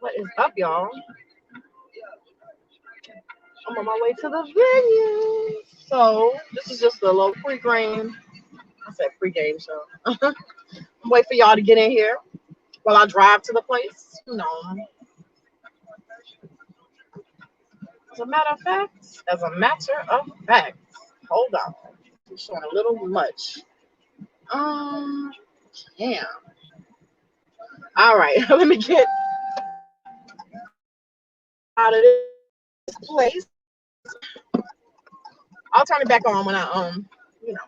What is up, y'all? I'm on my way to the venue. So this is just a little pre-game. I said pre-game show. Wait for y'all to get in here while I drive to the place. As a matter of fact, hold on. I'm showing a little much. Damn. All right, let me get out of this place. I'll turn it back on when you know.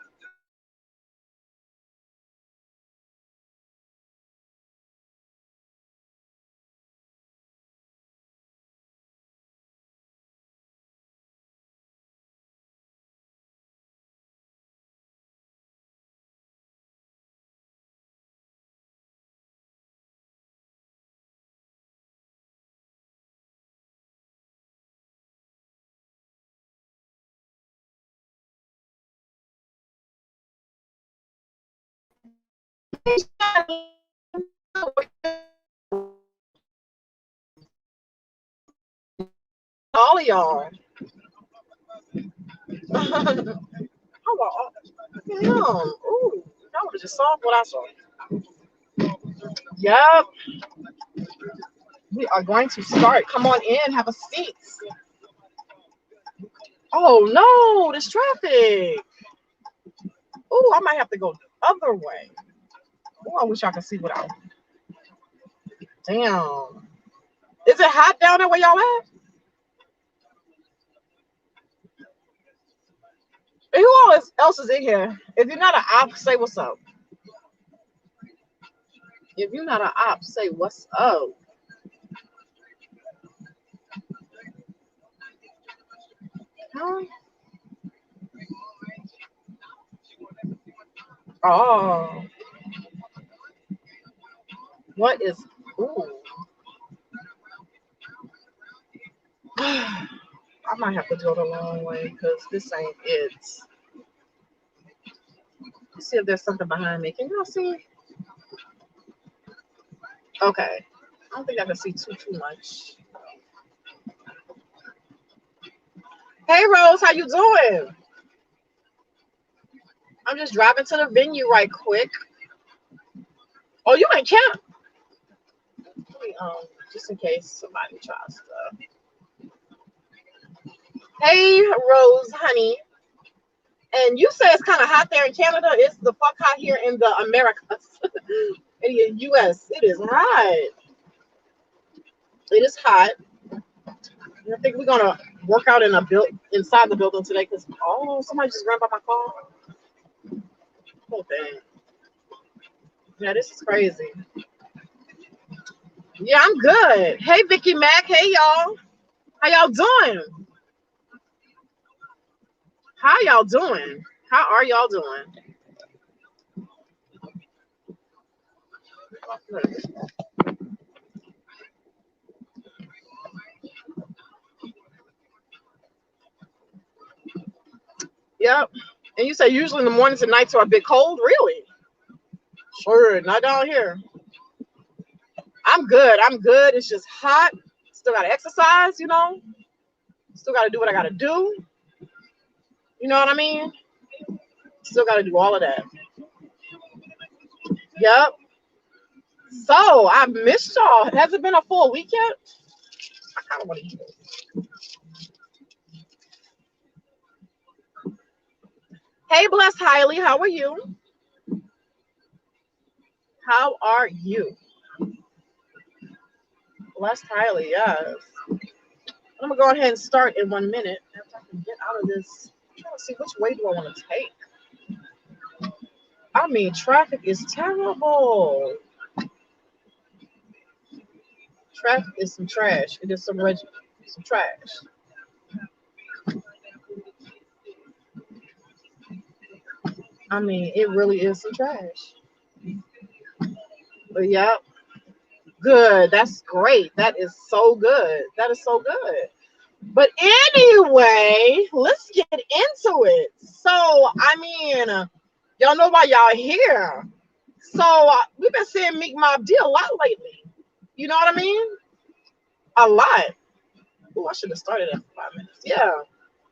All of y'all. Hold on. Damn. Ooh, that would have just solved what I saw. Yep. We are going to start. Come on in. Have a seat. Oh no, there's traffic. Oh, I might have to go the other way. Oh, I wish I could see what I. Damn. Is it hot down there where y'all at? And who else is in here? If you're not an op, say what's up. If you're not an op, say what's up. Huh? Oh. What is. Ooh. I might have to go the long way because this ain't it. Let's see if there's something behind me. Can y'all see? Okay. I don't think I can see too much. Hey Rose, how you doing? I'm just driving to the venue right quick. Oh, you ain't camp? Just in case somebody tries to. Hey Rose, honey. And you say it's kind of hot there in Canada. It's the fuck hot here in the Americas. In the US, it is hot. It is hot. I think we're gonna work out inside the building today because somebody just ran by my car. Whole thing. Yeah, this is crazy. Yeah, I'm good. Hey, Vicky Mac. Hey, y'all. How y'all doing? How y'all doing? How are y'all doing? Yep. And you say usually in the mornings and nights are a bit cold? Really? Sure, not down here. I'm good. I'm good. It's just hot. Still got to exercise, Still got to do what I got to do. You know what I mean? Still got to do all of that. Yep. So, I missed y'all. Has it been a full week yet? I kind of want to eat it. Hey, Blessed Highly. How are you? How are you? Blessed Highly, yes. I'm going to go ahead and start in 1 minute. After I can get out of this. I'm trying to see which way do I want to take. I mean, traffic is terrible. Traffic is some trash. It is some trash. I mean, it really is some trash. But yeah, good. That's great. That is so good. That is so good. But anyway, let's get into it. So, I mean, y'all know why y'all here. So, we've been seeing MINK MOB D a lot lately. You know what I mean? A lot. Oh, I should have started at 5 minutes. Yeah.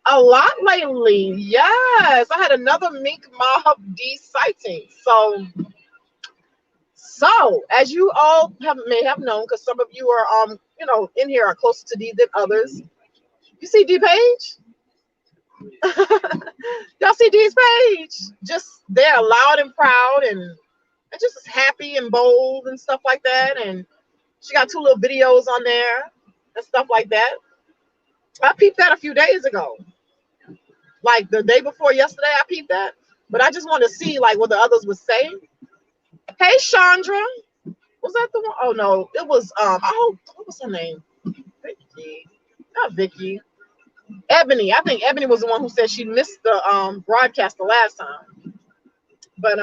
A lot lately. Yes. I had another Mink Mob D sighting. So as you all may have known, because some of you are in here are closer to D than others. You see D page? Y'all see D's page? Just they're loud and proud and just happy and bold and stuff like that. And she got 2 little videos on there and stuff like that. I peeped that a few days ago. Like the day before yesterday, I peeped that. But I just want to see like what the others would say. Hey Chandra. Was that the one? Oh no, it was what was her name? Vicky. Not Vicky. Ebony. I think Ebony was the one who said she missed the broadcast the last time. But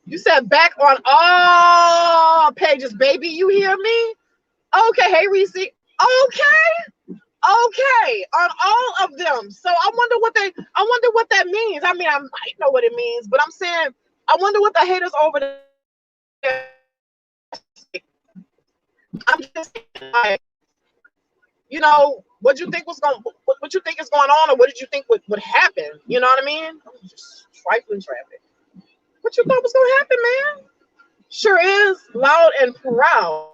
you said back on all pages, baby. You hear me? Okay, hey Reese. Okay, on all of them. So I wonder what that means. I mean, I might know what it means, but I'm saying I wonder what the haters over there. I'm just like, what you think what you think is going on, or what did you think would happen? You know what I mean? I'm just trifling traffic. What you thought was gonna happen, man? Sure is loud and proud.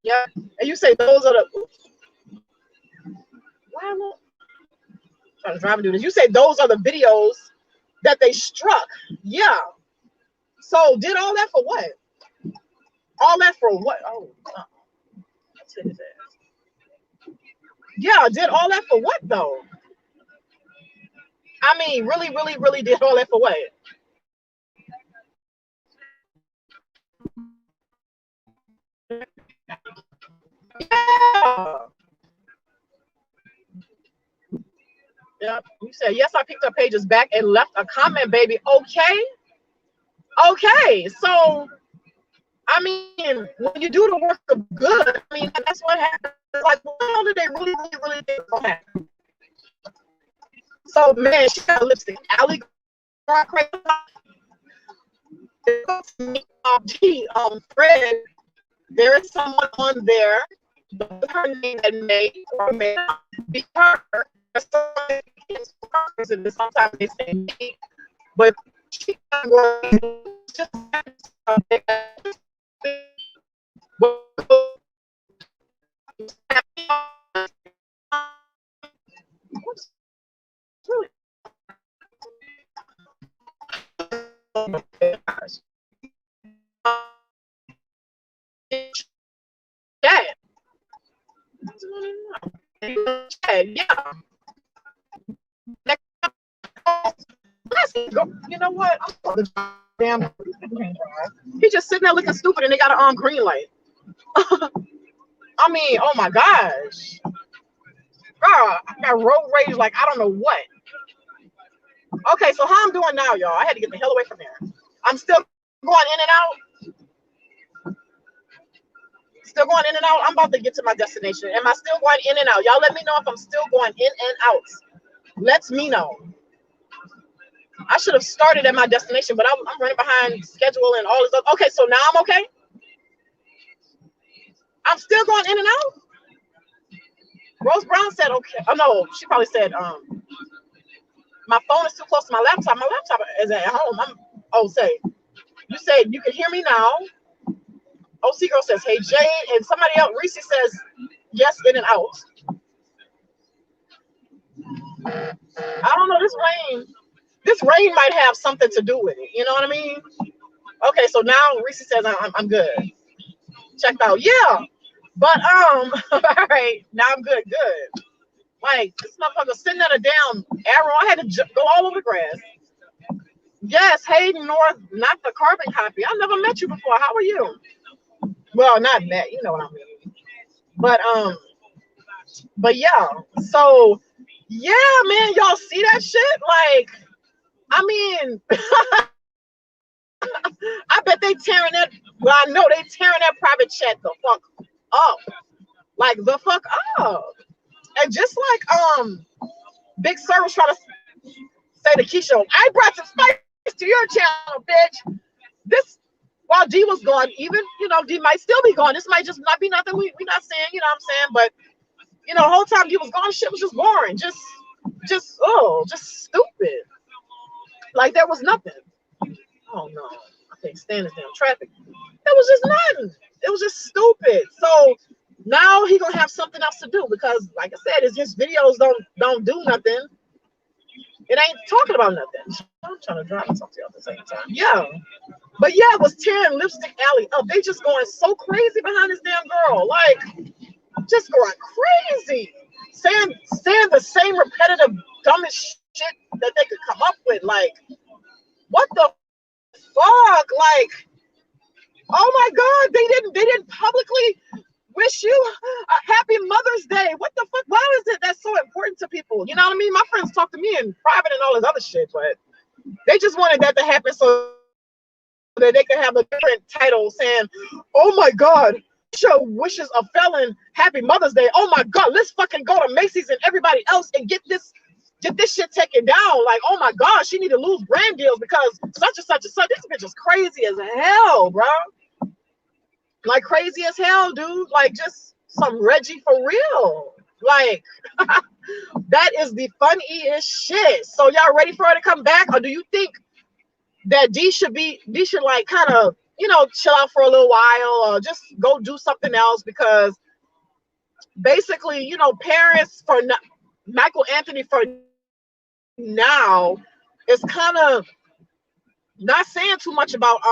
Yeah, and you say those are the. Why am I trying to drive and do this? You say those are the videos that they struck. Yeah. So did all that for what? All that for what? Oh, let's hit his ass. Yeah, did all that for what though? I mean, really, really, really did all that for what? Yeah. Yep. You said, yes, I picked up pages back and left a comment, baby. Okay. Okay. So, I mean, when you do the work of good, I mean, that's what happens. Like, well, did they really, really, really think it's gonna happen? So, man, she got a lipstick. Allie going crazy. Fred, there is someone on there. Her name that may or may not be her. Sometimes they say me, but she just yeah. You know what? Damn. He just sitting there looking stupid, and they got an green light. I mean, oh my gosh. Girl, I got road rage like I don't know what. Okay, so how I'm doing now, y'all? I had to get the hell away from there. I'm still going in and out. Still going in and out. I'm about to get to my destination. Am I still going in and out? Y'all let me know if I'm still going in and out. Let me know. I should have started at my destination, but I'm running behind schedule and all this other. Okay, so now I'm okay. I'm still going in and out. Rose Brown said okay. Oh no, she probably said my phone is too close to my laptop. My laptop is at home. Say you said you can hear me now. OC girl says hey Jade, and somebody else Reese says yes, in and out. I don't know, this rain might have something to do with it. You know what I mean? Okay, so now Reese says I'm good. Checked out. Yeah. But all right, now I'm good. Like this motherfucker sitting at a damn arrow. I had to go all over the grass. Yes, Hayden North, not the carbon copy. I never met you before. How are you? Well, not met, you know what I mean. But yeah. So yeah, man, y'all see that shit? Like, I mean, I bet they tearing that. Well, I know they tearing that private chat the fuck up. Like the fuck up. And just like Big Sir was trying to say to Keisha, I brought some spice to your channel, bitch. This while D was gone, even, you know, D might still be gone. This might just not be nothing we not saying, you know what I'm saying? But, you know, the whole time D was gone, shit was just boring. Just stupid. Like, there was nothing. Oh, no. I can't stand this damn traffic. It was just nothing. It was just stupid. So now he gonna have something else to do because, like I said, it's just videos don't do nothing. It ain't talking about nothing. I'm trying to drive and talk to you at the same time. Yeah. But yeah, it was tearing Lipstick Alley up. They just going so crazy behind this damn girl. Like, just going crazy. Saying the same repetitive, dumbest shit that they could come up with. Like, what the fuck? Like, oh my God, they didn't publicly wish you a happy Mother's Day. What the fuck? Why is it that's so important to people? You know what I mean? My friends talk to me in private and all this other shit, but they just wanted that to happen so that they could have a different title saying, oh my God, show wishes a felon happy Mother's Day. Oh my God, let's fucking go to Macy's and everybody else and get this shit taken down. Like, oh my God, she need to lose brand deals because such and such and such. This bitch is crazy as hell, bro. Like, crazy as hell, dude. Like, just some Reggie for real. Like, that is the funniest shit. So y'all ready for her to come back? Or do you think that D should like kind of, you know, chill out for a little while or just go do something else? Because basically, you know, parents for Michael Anthony for now is kind of not saying too much about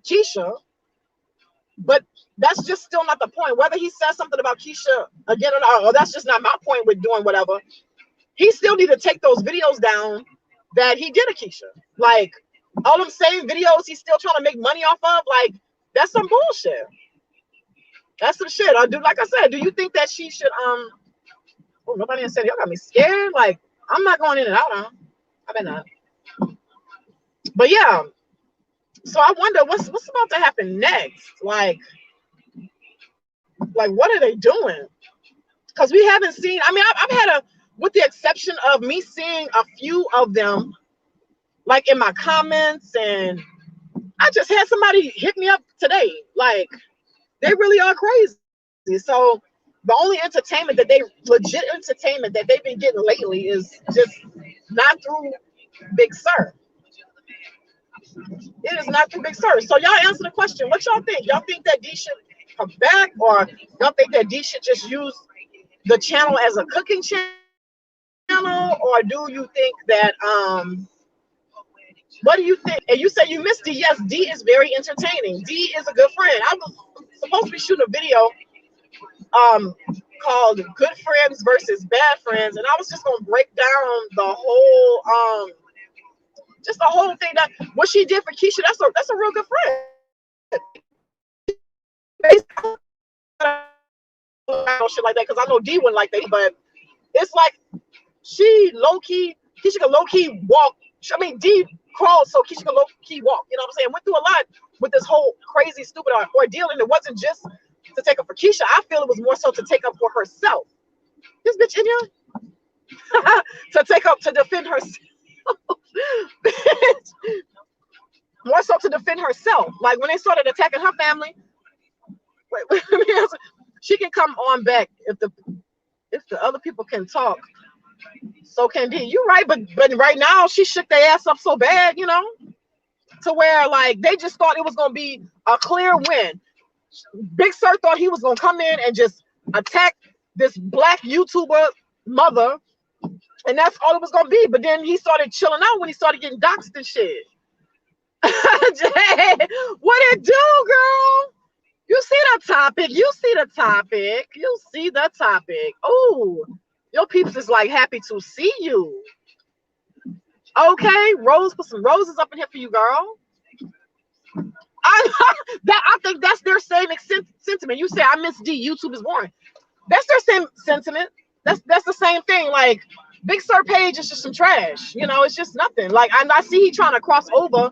Keisha, but that's just still not the point. Whether he says something about Keisha again or not, or that's just not my point with doing whatever. He still need to take those videos down that he did to Keisha. Like, all them same videos he's still trying to make money off of, like, that's some bullshit. That's some shit. Or do, like I said, do you think that she should oh, nobody said, y'all got me scared. Like, I'm not going in and out, huh? I bet not. But yeah, so I wonder what's about to happen next. Like what are they doing? Because we haven't seen, I mean, I've had with the exception of me seeing a few of them, like in my comments, and I just had somebody hit me up today. Like, they really are crazy. So the only entertainment that legit entertainment that they've been getting lately is just not through Big Sir. It is not through Big Sir. So y'all answer the question. What y'all think? Y'all think that D should come back, or y'all think that D should just use the channel as a cooking channel, or do you think that what do you think? And you say you missed D. Yes, D is very entertaining. D is a good friend. I was supposed to be shooting a video called Good Friends versus Bad Friends, and I was just gonna break down the whole just the whole thing, that what she did for Keisha. That's a real good friend. Shit like that, because I know D wouldn't like that, but it's like she low-key, Keisha can low-key walk. I mean, D crawled so Keisha can low-key walk. You know what I'm saying? Went through a lot with this whole crazy, stupid ordeal, and it wasn't just to take up for Keisha. I feel it was more so to take up for herself. This bitch in here to take up, to defend herself. More so to defend herself. Like, when they started attacking her family, she can come on back if the other people can talk. So can D. You're right, but right now she shook their ass up so bad, you know, to where like they just thought it was gonna be a clear win. Big Sir thought he was gonna come in and just attack this black YouTuber mother, and that's all it was gonna be. But then he started chilling out when he started getting doxxed and shit. Jade, what it do, girl? You see the topic. You see the topic. You see the topic. Oh, your peeps is like happy to see you. Okay, Rose, put some roses up in here for you, girl. I think that's their same sentiment. You say I miss D. YouTube is boring. That's their same sentiment. That's the same thing. Like, Big Sir page is just some trash. You know, it's just nothing. Like, I see he trying to cross over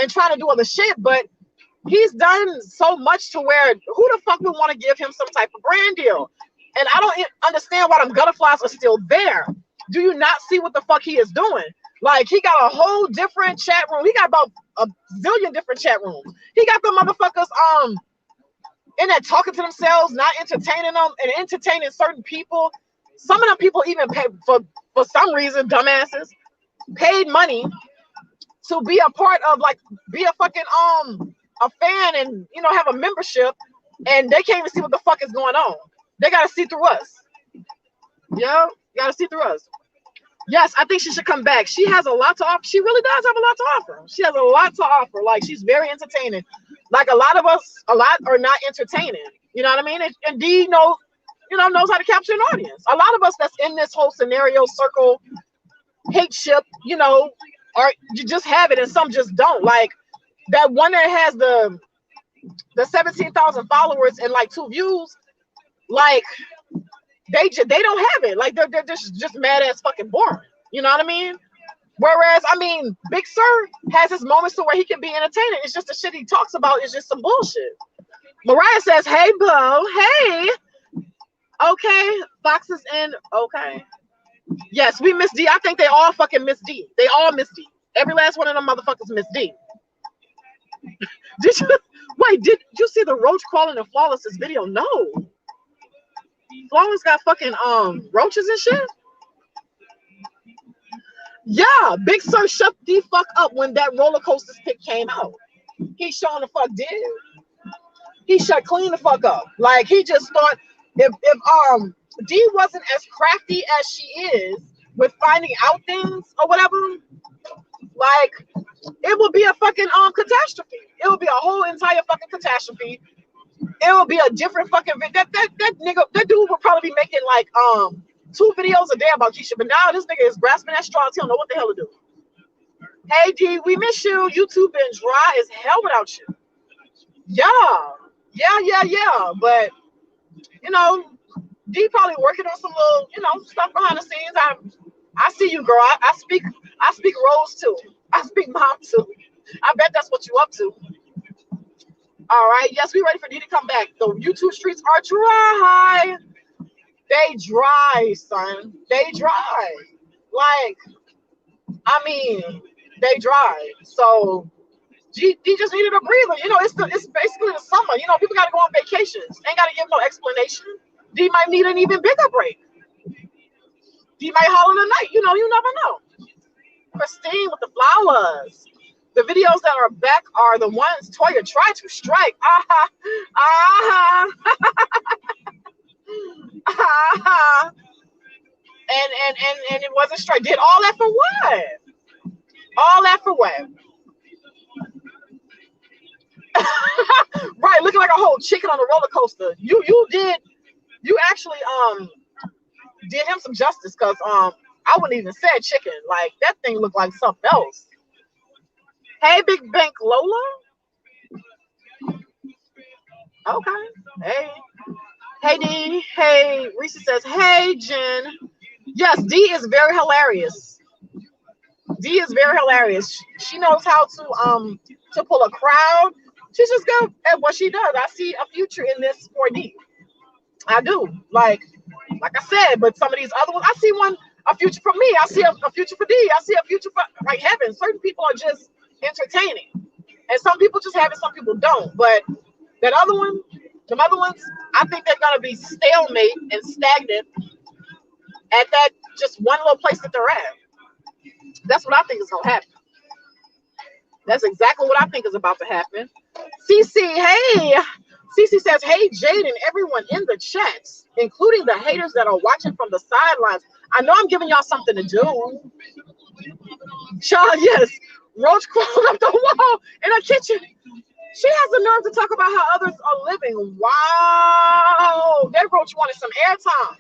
and trying to do other shit, but he's done so much to where who the fuck would want to give him some type of brand deal? And I don't understand why them gutterflies are still there. Do you not see what the fuck he is doing? Like, he got a whole different chat room. He got about a zillion different chat rooms. He got the motherfuckers in there talking to themselves, not entertaining them and entertaining certain people. Some of them people even pay for some reason, dumbasses, paid money to be a part of, like, be a fucking a fan and, you know, have a membership, and they can't even see what the fuck is going on. They gotta see through us. Yeah, gotta see through us. Yes, I think she should come back. She has a lot to offer. She really does have a lot to offer. She has a lot to offer. Like, she's very entertaining. Like, a lot of us, a lot are not entertaining. You know what I mean? And Dee knows how to capture an audience. A lot of us that's in this whole scenario circle, hate ship, you know, or you just have it and some just don't. Like, that one that has the 17,000 followers and like 2 views, like, they don't have it. Like, they're just mad ass fucking boring. You know what I mean? Whereas, I mean, Big Sir has his moments to where he can be entertaining. It's just the shit he talks about is just some bullshit. Mariah says, "Hey, Bo, hey." Okay, Fox is in. Okay. Yes, we miss D. I think they all fucking miss D. They all miss D. Every last one of them motherfuckers miss D. Did you see the roach crawling in Flawless's video? No. Flawless got fucking roaches and shit. Yeah, Big Sir shut the fuck up when that roller coaster pic came out. He showing the fuck did. He shut clean the fuck up. Like, he just thought if D wasn't as crafty as she is with finding out things or whatever, like, it would be a fucking catastrophe. It would be a whole entire fucking catastrophe. It would be a different fucking that dude would probably be making like 2 videos a day about Keisha, but now this nigga is grasping at straws. He don't know what the hell to do. Hey D, we miss you. YouTube been dry as hell without you. Yeah. But you know, D probably working on some little, you know, stuff behind the scenes. I see you, girl. I speak Rose too. I speak Mom too. I bet that's what you up to. All right. Yes, we ready for D to come back. The YouTube streets are dry. They dry, son. They dry. Like, I mean, they dry. So D just needed a breather. You know, it's basically the summer. You know, people gotta go on vacations. Ain't gotta give no explanation. D might need an even bigger break. D might holler tonight. You know, you never know. Christine with the flowers. The videos that are back are the ones Toya tried to strike. And it wasn't strike. Did all that for what? All that for what? Right, looking like a whole chicken on a roller coaster. You actually did him some justice, because I wouldn't even say chicken. Like, that thing looked like something else. Hey, Big Bank Lola. Okay. Hey D. Hey, Reese says, hey Jen. Yes, D is very hilarious. D is very hilarious. She knows how to pull a crowd. She's just good at what she does. I see a future in this for D. I do. Like I said, but some of these other ones, I see a future for me. I see a future for D. I see a future for, like, heaven. Certain people are just entertaining, and some people just have it, some people don't. But that other one, the other ones, I think they're gonna be stalemate and stagnant at that just one little place that they're at. That's what I think is gonna happen. That's exactly what I think is about to happen. CC, hey. CC says, hey, Jade and everyone in the chats, including the haters that are watching from the sidelines. I know I'm giving y'all something to do. Child, yes. Roach crawled up the wall in her kitchen. She has the nerve to talk about how others are living. Wow. That roach wanted some airtime.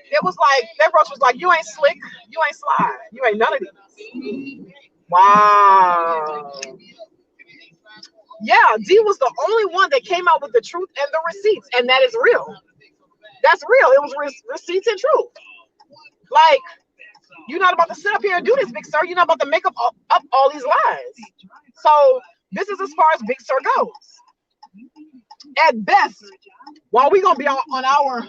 It was like, that roach was like, you ain't slick, you ain't slide, you ain't none of these. Wow. Yeah, D was the only one that came out with the truth and the receipts, and that is real. That's real. It was receipts and truth. Like, you're not about to sit up here and do this, Big Sir. You're not about to make up all these lies. So this is as far as Big Sir goes. At best, while we're gonna be on our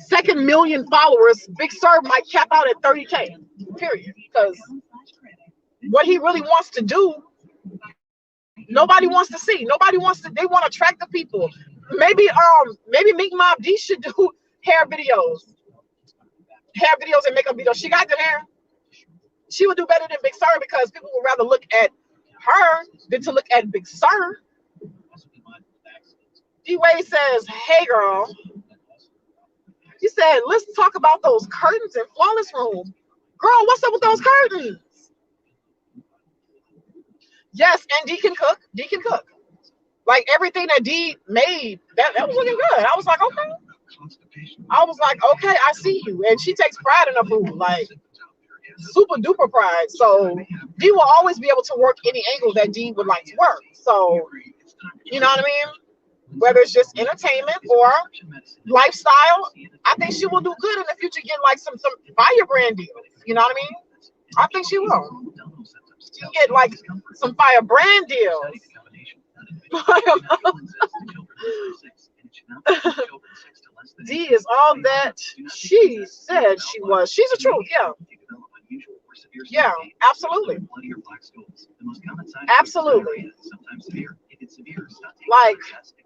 second million followers, Big Sur might cap out at 30K. Period. Because what he really wants to do, nobody wants to see. Nobody wants to. They want to attract the people. Maybe MINK MOB D should do hair videos and makeup videos. She got good hair. She would do better than Big Sur because people would rather look at her than to look at Big Sur. D-Wade says, hey girl. He said, let's talk about those curtains in Flawless Room. Girl, what's up with those curtains? Yes, and D can cook. D can cook. Like everything that D made, that was looking good. I was like, okay. I was like, okay, I see you. And she takes pride in her food, like super duper pride. So D will always be able to work any angle that D would like to work. So, you know what I mean? Whether it's just entertainment or lifestyle, I think she will do good in the future, get like some fire brand deals. You know what I mean? I think she will. She'll get like some fire brand deals. D is all that she said she was. She's the truth, yeah. Yeah, absolutely. Absolutely. Like,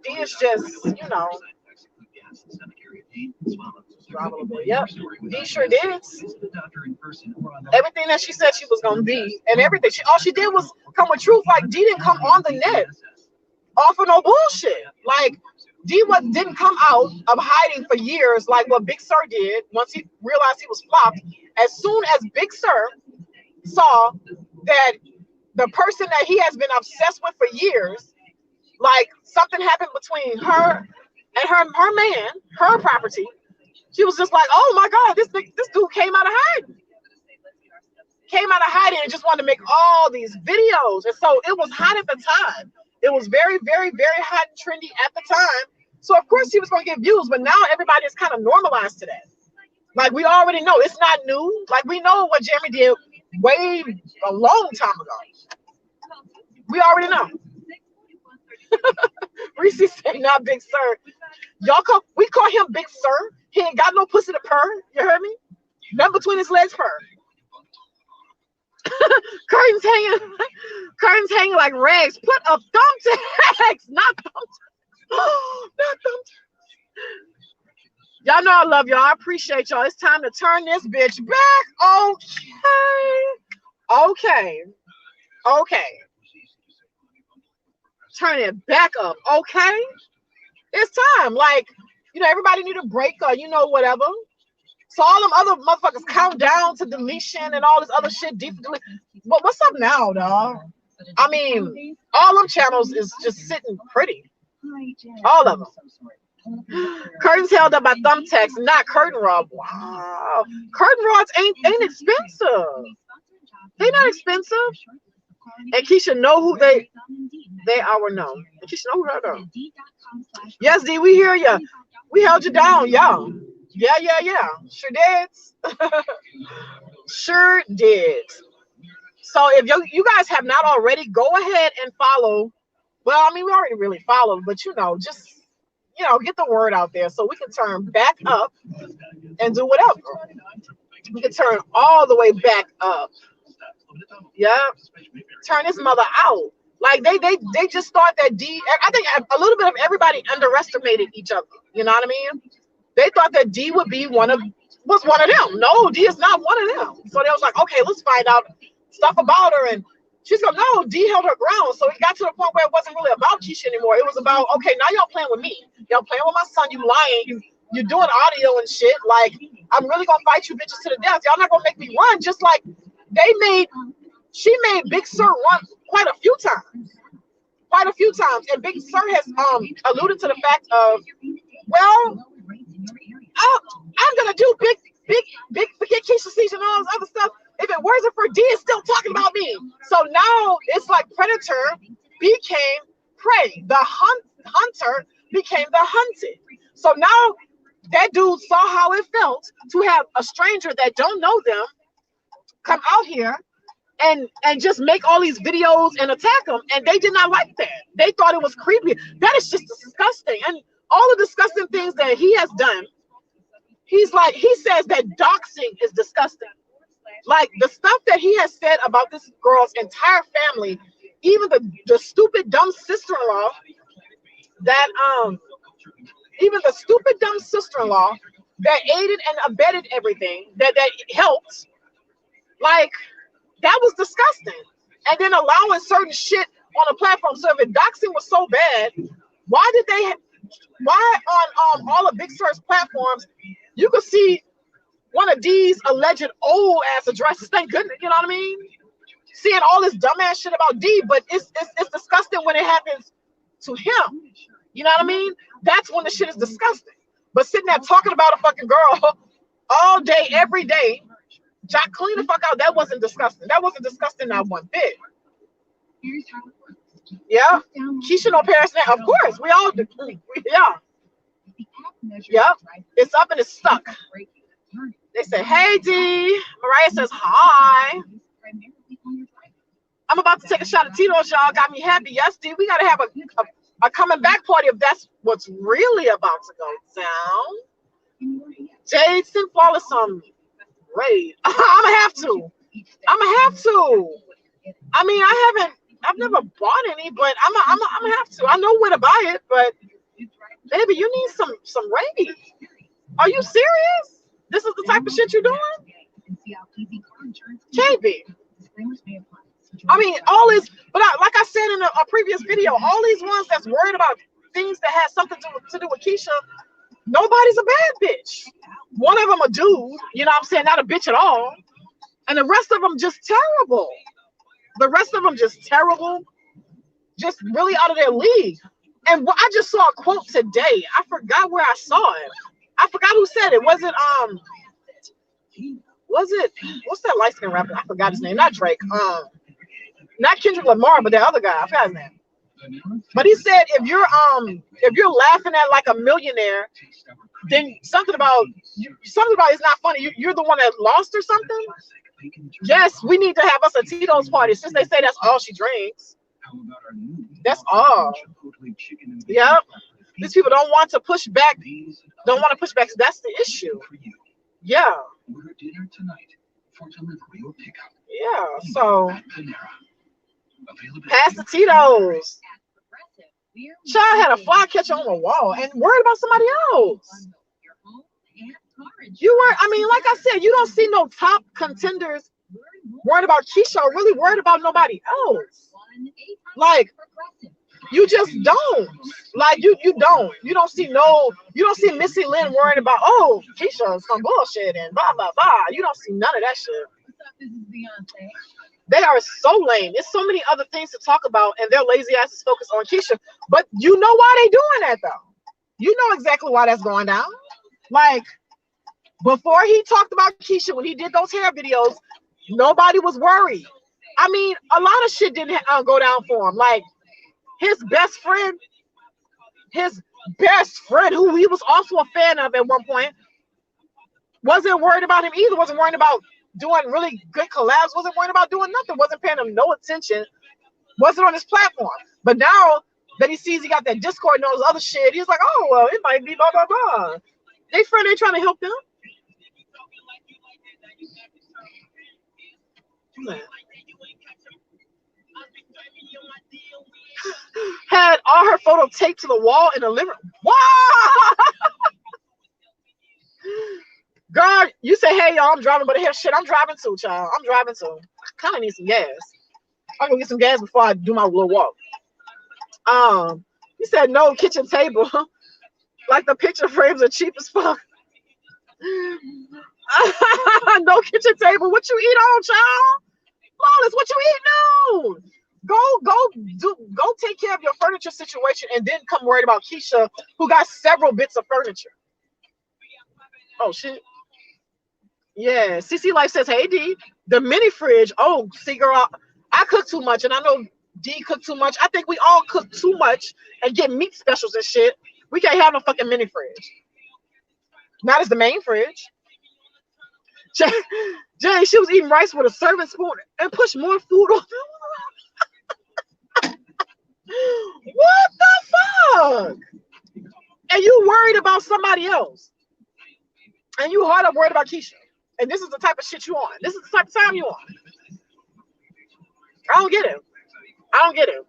D is just, you know. Yep, D sure did. Everything that she said she was gonna be, and everything. All she did was come with truth. Like, D didn't come on the net off of no bullshit. Like, D didn't come out of hiding for years like what Big Sur did once he realized he was flopped. As soon as Big Sur saw that the person that he has been obsessed with for years, like something happened between her and her man, her property, she was just like, oh my God, this dude came out of hiding. Came out of hiding and just wanted to make all these videos. And so it was hot at the time. It was very, very, very hot and trendy at the time. So of course he was going to get views, but now everybody is kind of normalized to that. Like, we already know it's not new. Like, we know what Jeremy did way a long time ago. We already know. Reese said, not Big Sur. We call him Big Sur. He ain't got no pussy to purr. You heard me? Nothing between his legs purr. curtains hanging like rags. Put a thumbtacks, not thumbtacks. Not thumbtacks. Y'all know I love y'all. I appreciate y'all. It's time to turn this bitch back. Okay. Turn it back up. Okay. It's time. Like, you know, everybody need a break or, you know, whatever. So all them other motherfuckers count down to deletion and all this other shit. But what's up now, dog? I mean, all them channels is just sitting pretty. All of them. Curtains held up by thumbtacks, not curtain rod. Wow. Curtain rods ain't expensive. They're not expensive. And Keisha know who they are or no. And Keisha know who they are. Yes, D, we hear ya. We held you down, y'all. Yeah. Sure did. Sure did. So if you guys have not already, go ahead and follow. Well, I mean, we already really followed, but you know, just, you know, get the word out there so we can turn back up and do whatever. We can turn all the way back up. Yeah. Turn this mother out. Like they just thought that D, I think a little bit of everybody underestimated each other. You know what I mean? They thought that D would be was one of them. No, D is not one of them. So they was like, okay, let's find out stuff about her. And she's like, no, D held her ground. So it got to the point where it wasn't really about Keisha anymore. It was about, okay, now y'all playing with me. Y'all playing with my son. You lying. You're doing audio and shit. Like, I'm really gonna fight you bitches to the death. Y'all not gonna make me run. Just like she made Big Sur run quite a few times. And Big Sur has alluded to the fact of, well, I'm gonna do big forget Keisha Siege and all this other stuff. If it wasn't for D, it's still talking about me. So now it's like Predator became prey. The hunter became the hunted. So now that dude saw how it felt to have a stranger that don't know them come out here and just make all these videos and attack them, and they did not like that. They thought it was creepy. That is just disgusting. And all the disgusting things that he has done He's like, he says that doxing is disgusting. Like the stuff that he has said about this girl's entire family, even the stupid dumb sister-in-law that even the stupid dumb sister-in-law that aided and abetted everything, that helped, like that was disgusting. And then allowing certain shit on a platform. So if doxing was so bad, why did they why on all of Big Sur's platforms you could see one of these alleged old ass addresses? Thank goodness, you know what I mean? Seeing all this dumbass shit about D, but it's disgusting when it happens to him. You know what I mean? That's when the shit is disgusting. But sitting there talking about a fucking girl all day, every day, Jack, clean the fuck out. That wasn't disgusting. That wasn't disgusting not one bit. Yeah. Keisha no parents now. Of course. We all do. Yeah. Yep. It's up and it's stuck. They say, hey D. Mariah says hi. I'm about to take a shot of Tito's, y'all. Got me happy. Yes, D. We gotta have a coming back party if that's what's really about to go down. Jade sent Flawless some raid. I'ma have to. I mean, I've never bought any, but I'm have to. I know where to buy it, but baby, you need some raid. Are you serious? This is the type of shit you're doing? JB. I mean, all this, but like I said in a previous video, all these ones that's worried about things that has something to do with Keisha, nobody's a bad bitch. One of them a dude, you know what I'm saying, not a bitch at all. And the rest of them just terrible. The rest of them just terrible, just really out of their league. And I just saw a quote today. I forgot where I saw it. I forgot who said it. Was it what's that light skin rapper? I forgot his name. Not Drake. Not Kendrick Lamar, but the other guy. I forgot his name. But he said if you're laughing at like a millionaire, then something about it's not funny. You're the one that lost or something. Yes, we need to have us a Tito's party since they say that's all she drinks. That's all. Yep. These people don't want to push back. Don't want to push back. So that's the issue. Yeah. Yeah. So pass the Tito's. Child had a fly catcher on the wall and worried about somebody else. You were, I mean, like I said, you don't see no top contenders worried about Keisha or really worried about nobody else. Like, you just don't. Like, you don't see Missy Lynn worried about, oh, Keisha's some bullshit and blah, blah, blah. You don't see none of that shit. They are so lame. There's so many other things to talk about, and their lazy ass is focused on Keisha. But you know why they doing that, though. You know exactly why that's going down. Like, before he talked about Keisha, when he did those hair videos, nobody was worried. I mean, a lot of shit didn't go down for him. Like, his best friend, who he was also a fan of at one point, wasn't worried about him either. Wasn't worried about doing really good collabs. Wasn't worried about doing nothing. Wasn't paying him no attention. Wasn't on his platform. But now that he sees he got that Discord and all this other shit, he's like, oh, well, it might be blah, blah, blah. They friend ain't trying to help them. Had all her photo taped to the wall in the living room. Wow! Girl, you say, hey, y'all, I'm driving, but here, shit, I'm driving too, child. I'm driving too. I kind of need some gas. I'm gonna get some gas before I do my little walk. You said no kitchen table. Like the picture frames are cheap as fuck. No kitchen table. What you eat on, child? Flawless, what you eating on? Go take care of your furniture situation and then come worried about Keisha, who got several bits of furniture. Oh shit. Yeah, CC Life says, hey D, the mini fridge. Oh, see girl, I cook too much and I know D cook too much. I think we all cook too much and get meat specials and shit. We can't have no fucking mini fridge. Not as the main fridge. Jay, she was eating rice with a serving spoon and pushed more food on. What the fuck? And you worried about somebody else? And you hard up worried about Keisha. And this is the type of shit you on. This is the type of time you on. I don't get it. I don't get it.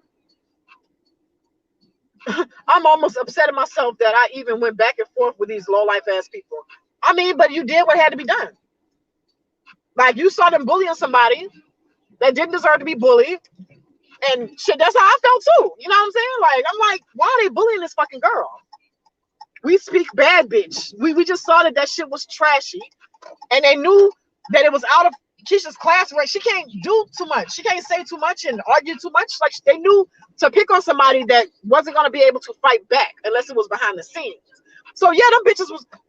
I'm almost upset at myself that I even went back and forth with these low life ass people. I mean, but you did what had to be done. Like, you saw them bullying somebody that didn't deserve to be bullied. And shit, that's how I felt too. You know what I'm saying? Like, I'm like, why are they bullying this fucking girl? We speak bad, bitch. We just saw that shit was trashy. And they knew that it was out of Keisha's class where she can't do too much. She can't say too much and argue too much. Like, they knew to pick on somebody that wasn't going to be able to fight back unless it was behind the scenes. So yeah,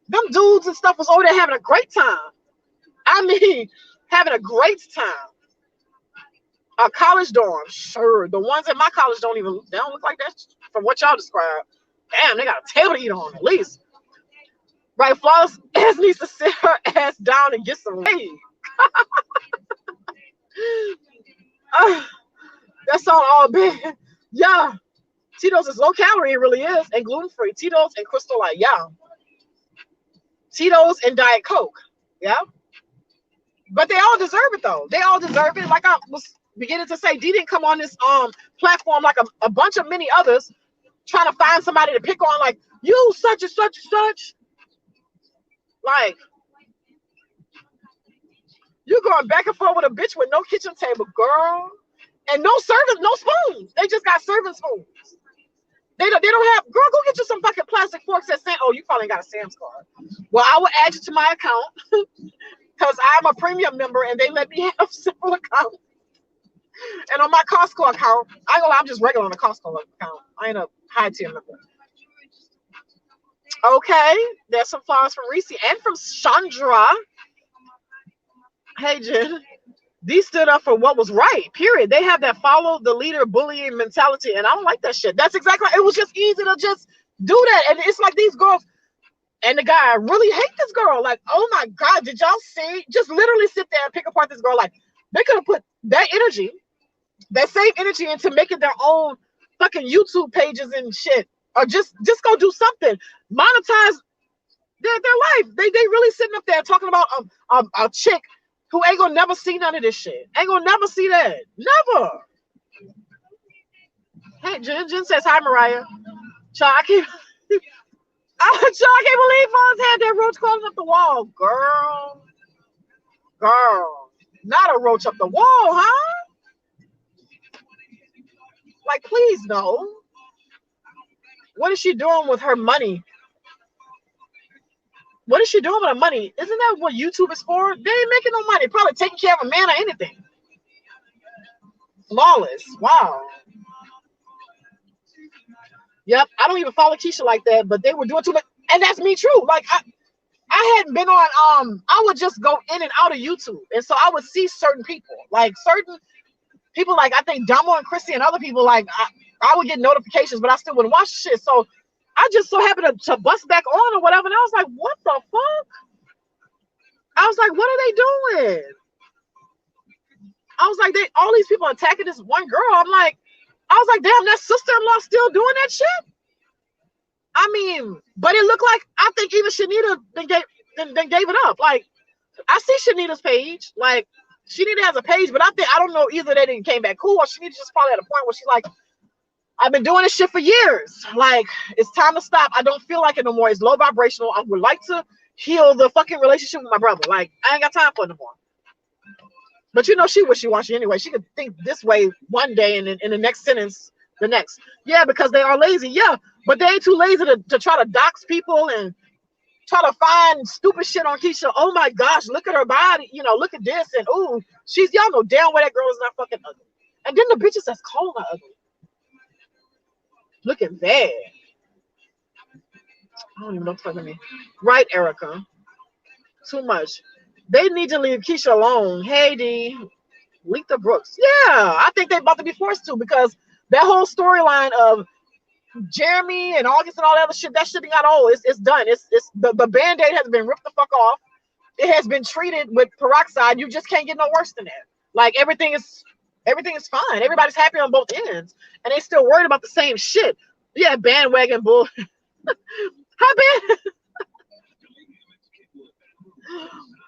them dudes and stuff was over there having a great time. I mean, having a great time. A college dorm, sure. The ones in my college they don't look like that from what y'all described. Damn, they got a table to eat on at least. Right, Flawless ass needs to sit her ass down and get some aid. That sound all big. Yeah. Tito's is low calorie, it really is, and gluten free. Tito's and Crystal Light, yeah. Tito's and Diet Coke, yeah. But they all deserve it though. They all deserve it. Like I was beginning to say, Dee didn't come on this platform like a bunch of many others trying to find somebody to pick on, like, you such and such and such. Like, you going back and forth with a bitch with no kitchen table, girl, and no servants, no spoons. They just got serving spoons. They don't have, girl, go get you some fucking plastic forks that say, oh, you probably got a Sam's card. Well, I will add you to my account because I'm a premium member and they let me have several accounts. And on my Costco account, I'm just regular on the Costco account. I ain't a high tier member. Okay, there's some flowers from Reese and from Chandra. Hey, Jen. These stood up for what was right, period. They have that follow the leader bullying mentality, and I don't like that shit. That's exactly, it was just easy to just do that. And it's like these girls, and the guy, I really hate this girl. Like, oh my God, did y'all see? Just literally sit there and pick apart this girl. Like, they could have put that energy, that same energy into making their own fucking YouTube pages and shit. Or just go do something. Monetize their life. They really sitting up there talking about a chick who ain't gonna never see none of this shit. Ain't gonna never see that. Never. Hey, Jen says, hi, Mariah. Child, I can't believe Fonz had that roach crawling up the wall. Girl. Not a roach up the wall, huh? Like, please, no. What is she doing with her money? What is she doing with her money? Isn't that what YouTube is for? They ain't making no money. Probably taking care of a man or anything. Flawless. Wow. Yep. I don't even follow Keisha like that, but they were doing too much. And that's me true. Like, I hadn't been on, I would just go in and out of YouTube. And so I would see certain people. Like, certain people, like, I think Damo and Chrissy and other people, like, I would get notifications, but I still wouldn't watch shit. So I just so happened to bust back on or whatever. And I was like, what the fuck? I was like, what are they doing? I was like, all these people attacking this one girl. I was like, damn, that sister-in-law still doing that shit? I mean, but it looked like, I think even Shanita then gave it up. Like, I see Shanita's page. Like, Shanita has a page, but I don't know, either they didn't came back cool or Shanita just probably at a point where she's like, I've been doing this shit for years. Like, it's time to stop. I don't feel like it no more. It's low vibrational. I would like to heal the fucking relationship with my brother. Like, I ain't got time for it no more. But you know, she wishy-washy anyway. She could think this way one day and then in the next sentence, the next. Yeah, because they are lazy. Yeah, but they ain't too lazy to try to dox people and try to find stupid shit on Keisha. Oh my gosh, look at her body. You know, look at this. And ooh, y'all know damn well that girl is not fucking ugly. And then the bitches that's calling her ugly. Looking bad. I don't even know what's talking to me. Right, Erica. Too much. They need to leave Keisha alone. Hey, D. Letha Brooks. Yeah, I think they about to be forced to, because that whole storyline of Jeremy and August and all that other shit, that shit got old. It's done. It's the Band-Aid has been ripped the fuck off. It has been treated with peroxide. You just can't get no worse than that. Like, everything is fine. Everybody's happy on both ends. And they still worried about the same shit. Yeah, bandwagon bull. How bad?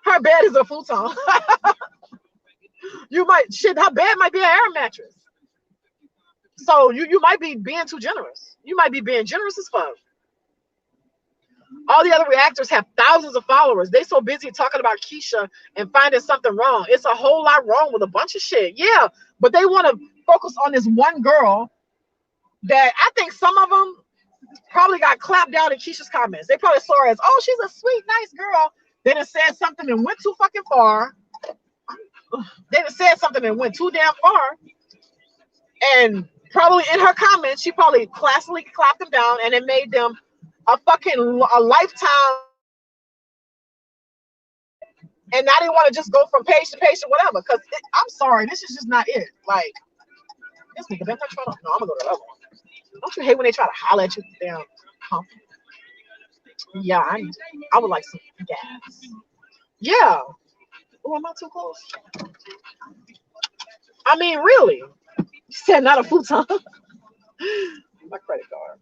Her bed is a futon. You might shit. Her bed might be an air mattress. So you might be being too generous. You might be being generous as fuck. All the other reactors have thousands of followers. They so busy talking about Keisha and finding something wrong. It's a whole lot wrong with a bunch of shit. Yeah, but they want to focus on this one girl that I think some of them probably got clapped down in Keisha's comments. They probably saw her as, oh, she's a sweet, nice girl. Then it said something and went too fucking far. Then it said something and went too damn far. And probably in her comments, she probably classically clapped them down, and it made them a lifetime. And now they want to just go from page to page or whatever. Because I'm sorry, this is just not it. Like, this nigga, no, I'm gonna go to the other one. Don't you hate when they try to holler at you? Damn. Yeah, I would like some gas. Yeah. Oh, am I too close? I mean, really? You said not a futon. My credit card.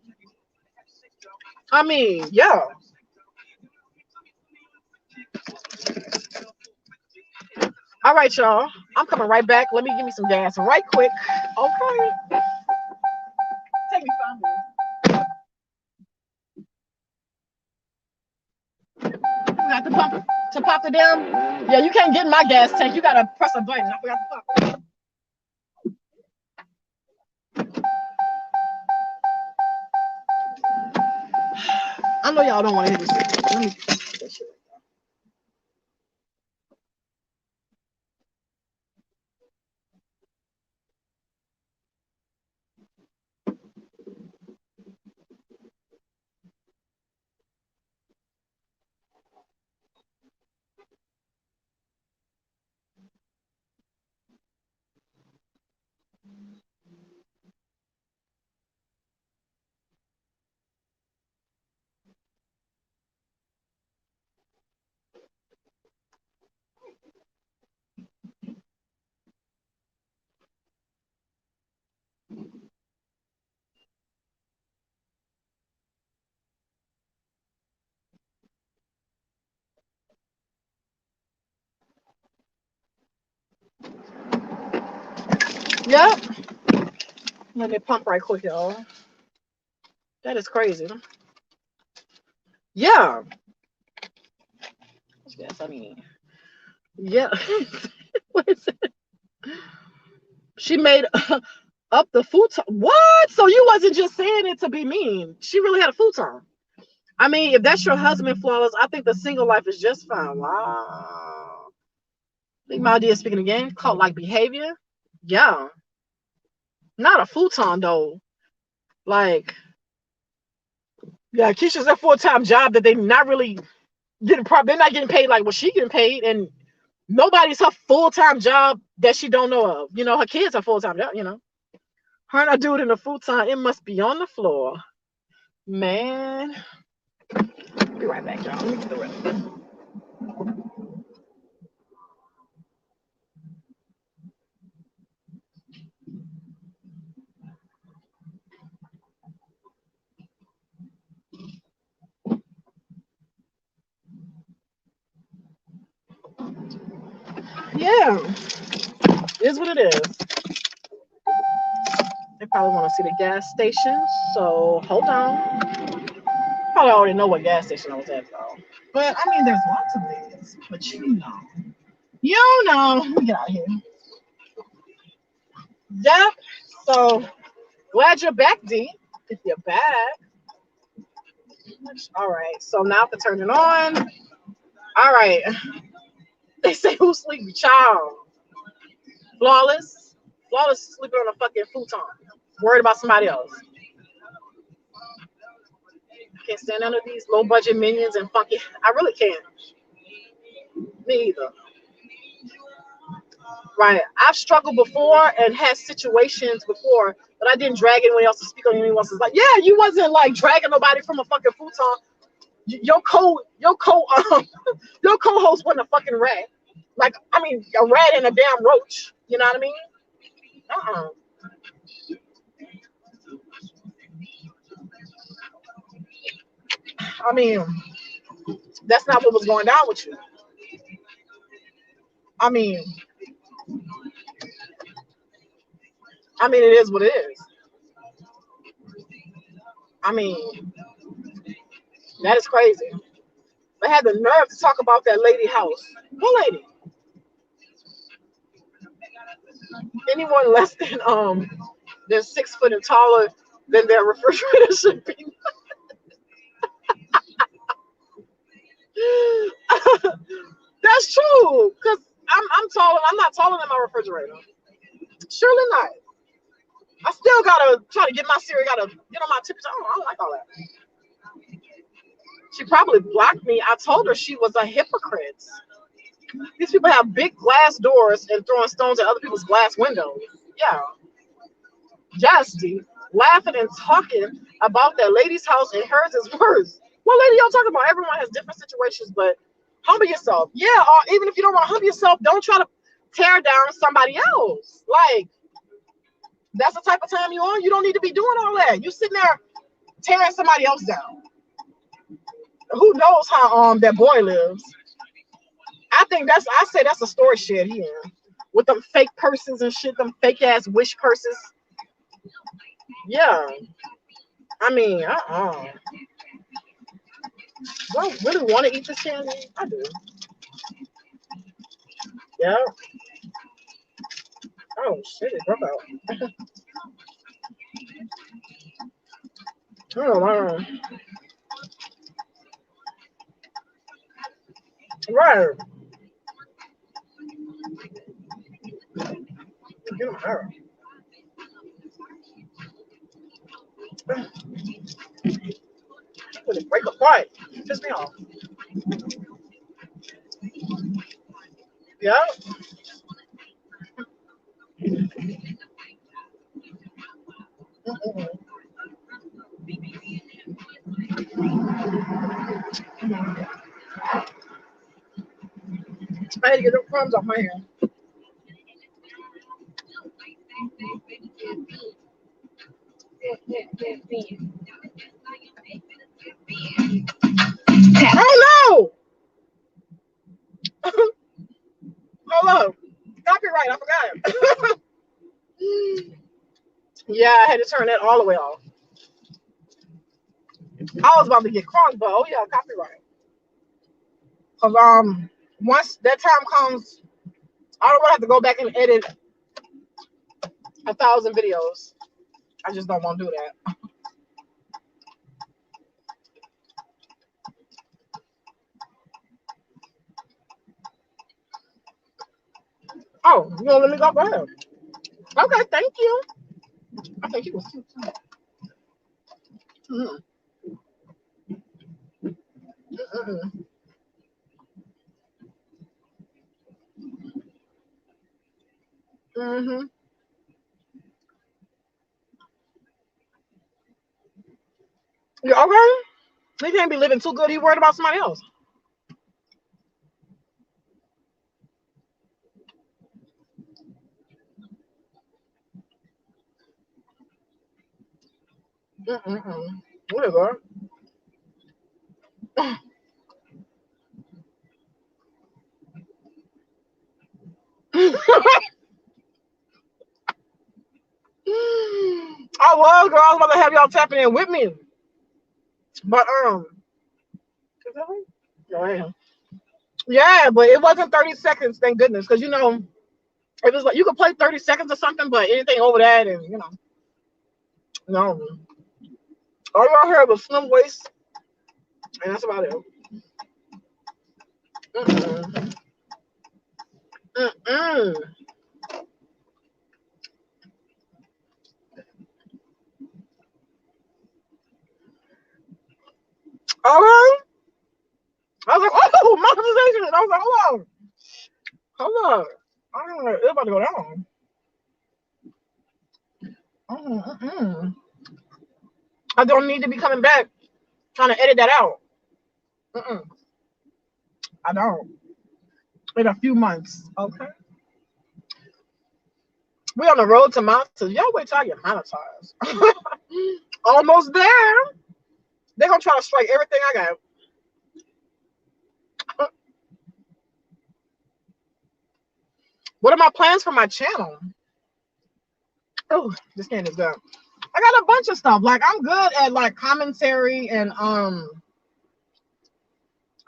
I mean, yeah. All right, y'all. I'm coming right back. Let me give me some gas right quick. Okay. Take me 5 minutes. You got to pump to pop it down. Yeah, you can't get in my gas tank. You gotta press a button. I forgot to pump. I know y'all don't want to hear this shit. Let me that shit. Yep. Let me pump right quick, y'all. That is crazy. Yeah. Yes, I mean, yeah. What is it? She made up the futon. What? So you wasn't just saying it to be mean. She really had a futon. I mean, if that's your husband, flawless, I think the single life is just fine. Wow. Big my idea speaking again. Cult like behavior. Yeah. Not a futon though. Like, yeah, Keisha's a full-time job that they not really getting. They're not getting paid like what she getting paid, and nobody's her full-time job that she don't know of. You know, her kids are full-time job. You know, her and I do it in a futon. It must be on the floor, man. I'll be right back, y'all. Let me get the rest. Yeah, it is what it is. They probably want to see the gas station, so hold on. Probably already know what gas station I was at, though. But I mean, there's lots of these. But you know. Let me get out of here. Yep. So glad you're back, D. If you're back. All right. So now to turn it on. All right. They say who's sleeping? Child. Flawless. Flawless is sleeping on a fucking futon. Worried about somebody else. Can't stand none of these low budget minions and funky. I really can't. Me either. Right. I've struggled before and had situations before, but I didn't drag anyone else to speak on anyone else's. Like, yeah, you wasn't like dragging nobody from a fucking futon. Your your co-host wasn't a fucking rat. Like, I mean, a rat and a damn roach. You know what I mean? Uh-uh. I mean, that's not what was going down with you. I mean, it is what it is. I mean, that is crazy. They had the nerve to talk about that lady house. What lady? Anyone less than 6 foot and taller than their refrigerator should be. That's true. Cause I'm taller. I'm not taller than my refrigerator. Surely not. I still gotta try to get my cereal. Gotta get on my tippy toes. I don't like all that. She probably blocked me. I told her she was a hypocrite. These people have big glass doors and throwing stones at other people's glass windows. Yeah. Justy laughing and talking about that lady's house and hers is worse. What lady y'all talking about? Everyone has different situations, but humble yourself. Yeah, or even if you don't want to humble yourself, don't try to tear down somebody else. Like, that's the type of time you're on. You don't need to be doing all that. You sitting there tearing somebody else down. Who knows how that boy lives? I say that's a story shed here. With them fake purses and shit, them fake ass wish purses. Yeah. I mean, Do I really want to eat this candy? I do. Yeah. Oh shit, it broke out. Oh wow. Right. Get him out. Break apart. Piss me off. Yeah. Mm-mm. I had to get the crumbs off my hand. Oh no! Hold up. Copyright, I forgot. Yeah, I had to turn that all the way off. I was about to get crunk, but oh yeah, copyright. Cause once that time comes, I don't want to have to go back and edit 1,000 videos. I just don't want to do that. Oh, you gonna let me go? Go ahead. Okay, thank you. I think he was cute too. Mm-hmm. Mm-hmm. Mm-hmm. You okay? He can't be living too good. He worried about somebody else. Mm-mm-mm. Whatever. I was, girl. I was about to have y'all tapping in with me, but yeah, but it wasn't 30 seconds. Thank goodness, because it was like you could play 30 seconds or something, but anything over that, and no. All y'all heard was slim waist, and that's about it. Mm-mm. Mm-mm. All right. I was like, oh, monetization. And I was like, hold on. I don't know. It's about to go down. Mm-mm. I don't need to be coming back trying to edit that out. Mm-mm. I don't. In a few months. Okay. We on the road to mountains. Y'all wait till I get monetized. Almost there. They're gonna try to strike everything I got. What are my plans for my channel? Oh, this can is good. I got a bunch of stuff. Like, I'm good at like commentary, and I'm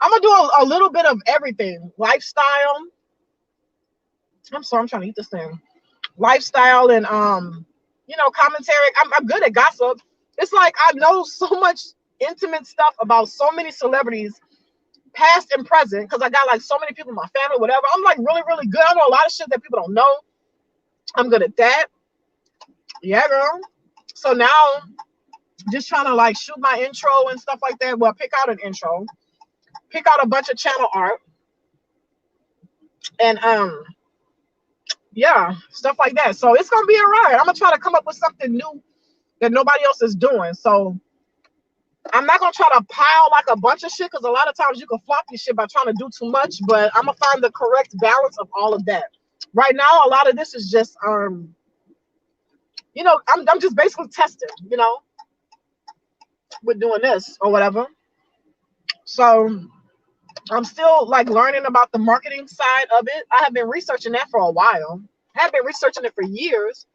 gonna do a little bit of everything. Lifestyle. I'm sorry, I'm trying to eat this thing. Lifestyle and you know, commentary. I'm good at gossip. It's like I know so much intimate stuff about so many celebrities, past and present, because I got like so many people in my family, whatever. I'm like really, really good. I know a lot of shit that people don't know. I'm good at that. Yeah, girl. So now, just trying to like shoot my intro and stuff like that. Well, pick out an intro, pick out a bunch of channel art, and yeah, stuff like that. So it's gonna be all right. I'm gonna try to come up with something new that nobody else is doing. So I'm not gonna try to pile like a bunch of shit, because a lot of times you can flop your shit by trying to do too much. But I'm gonna find the correct balance of all of that. Right now, a lot of this is just you know, I'm just basically testing, you know, with doing this or whatever. So I'm still like learning about the marketing side of it. I have been researching that for a while. I have been researching it for years,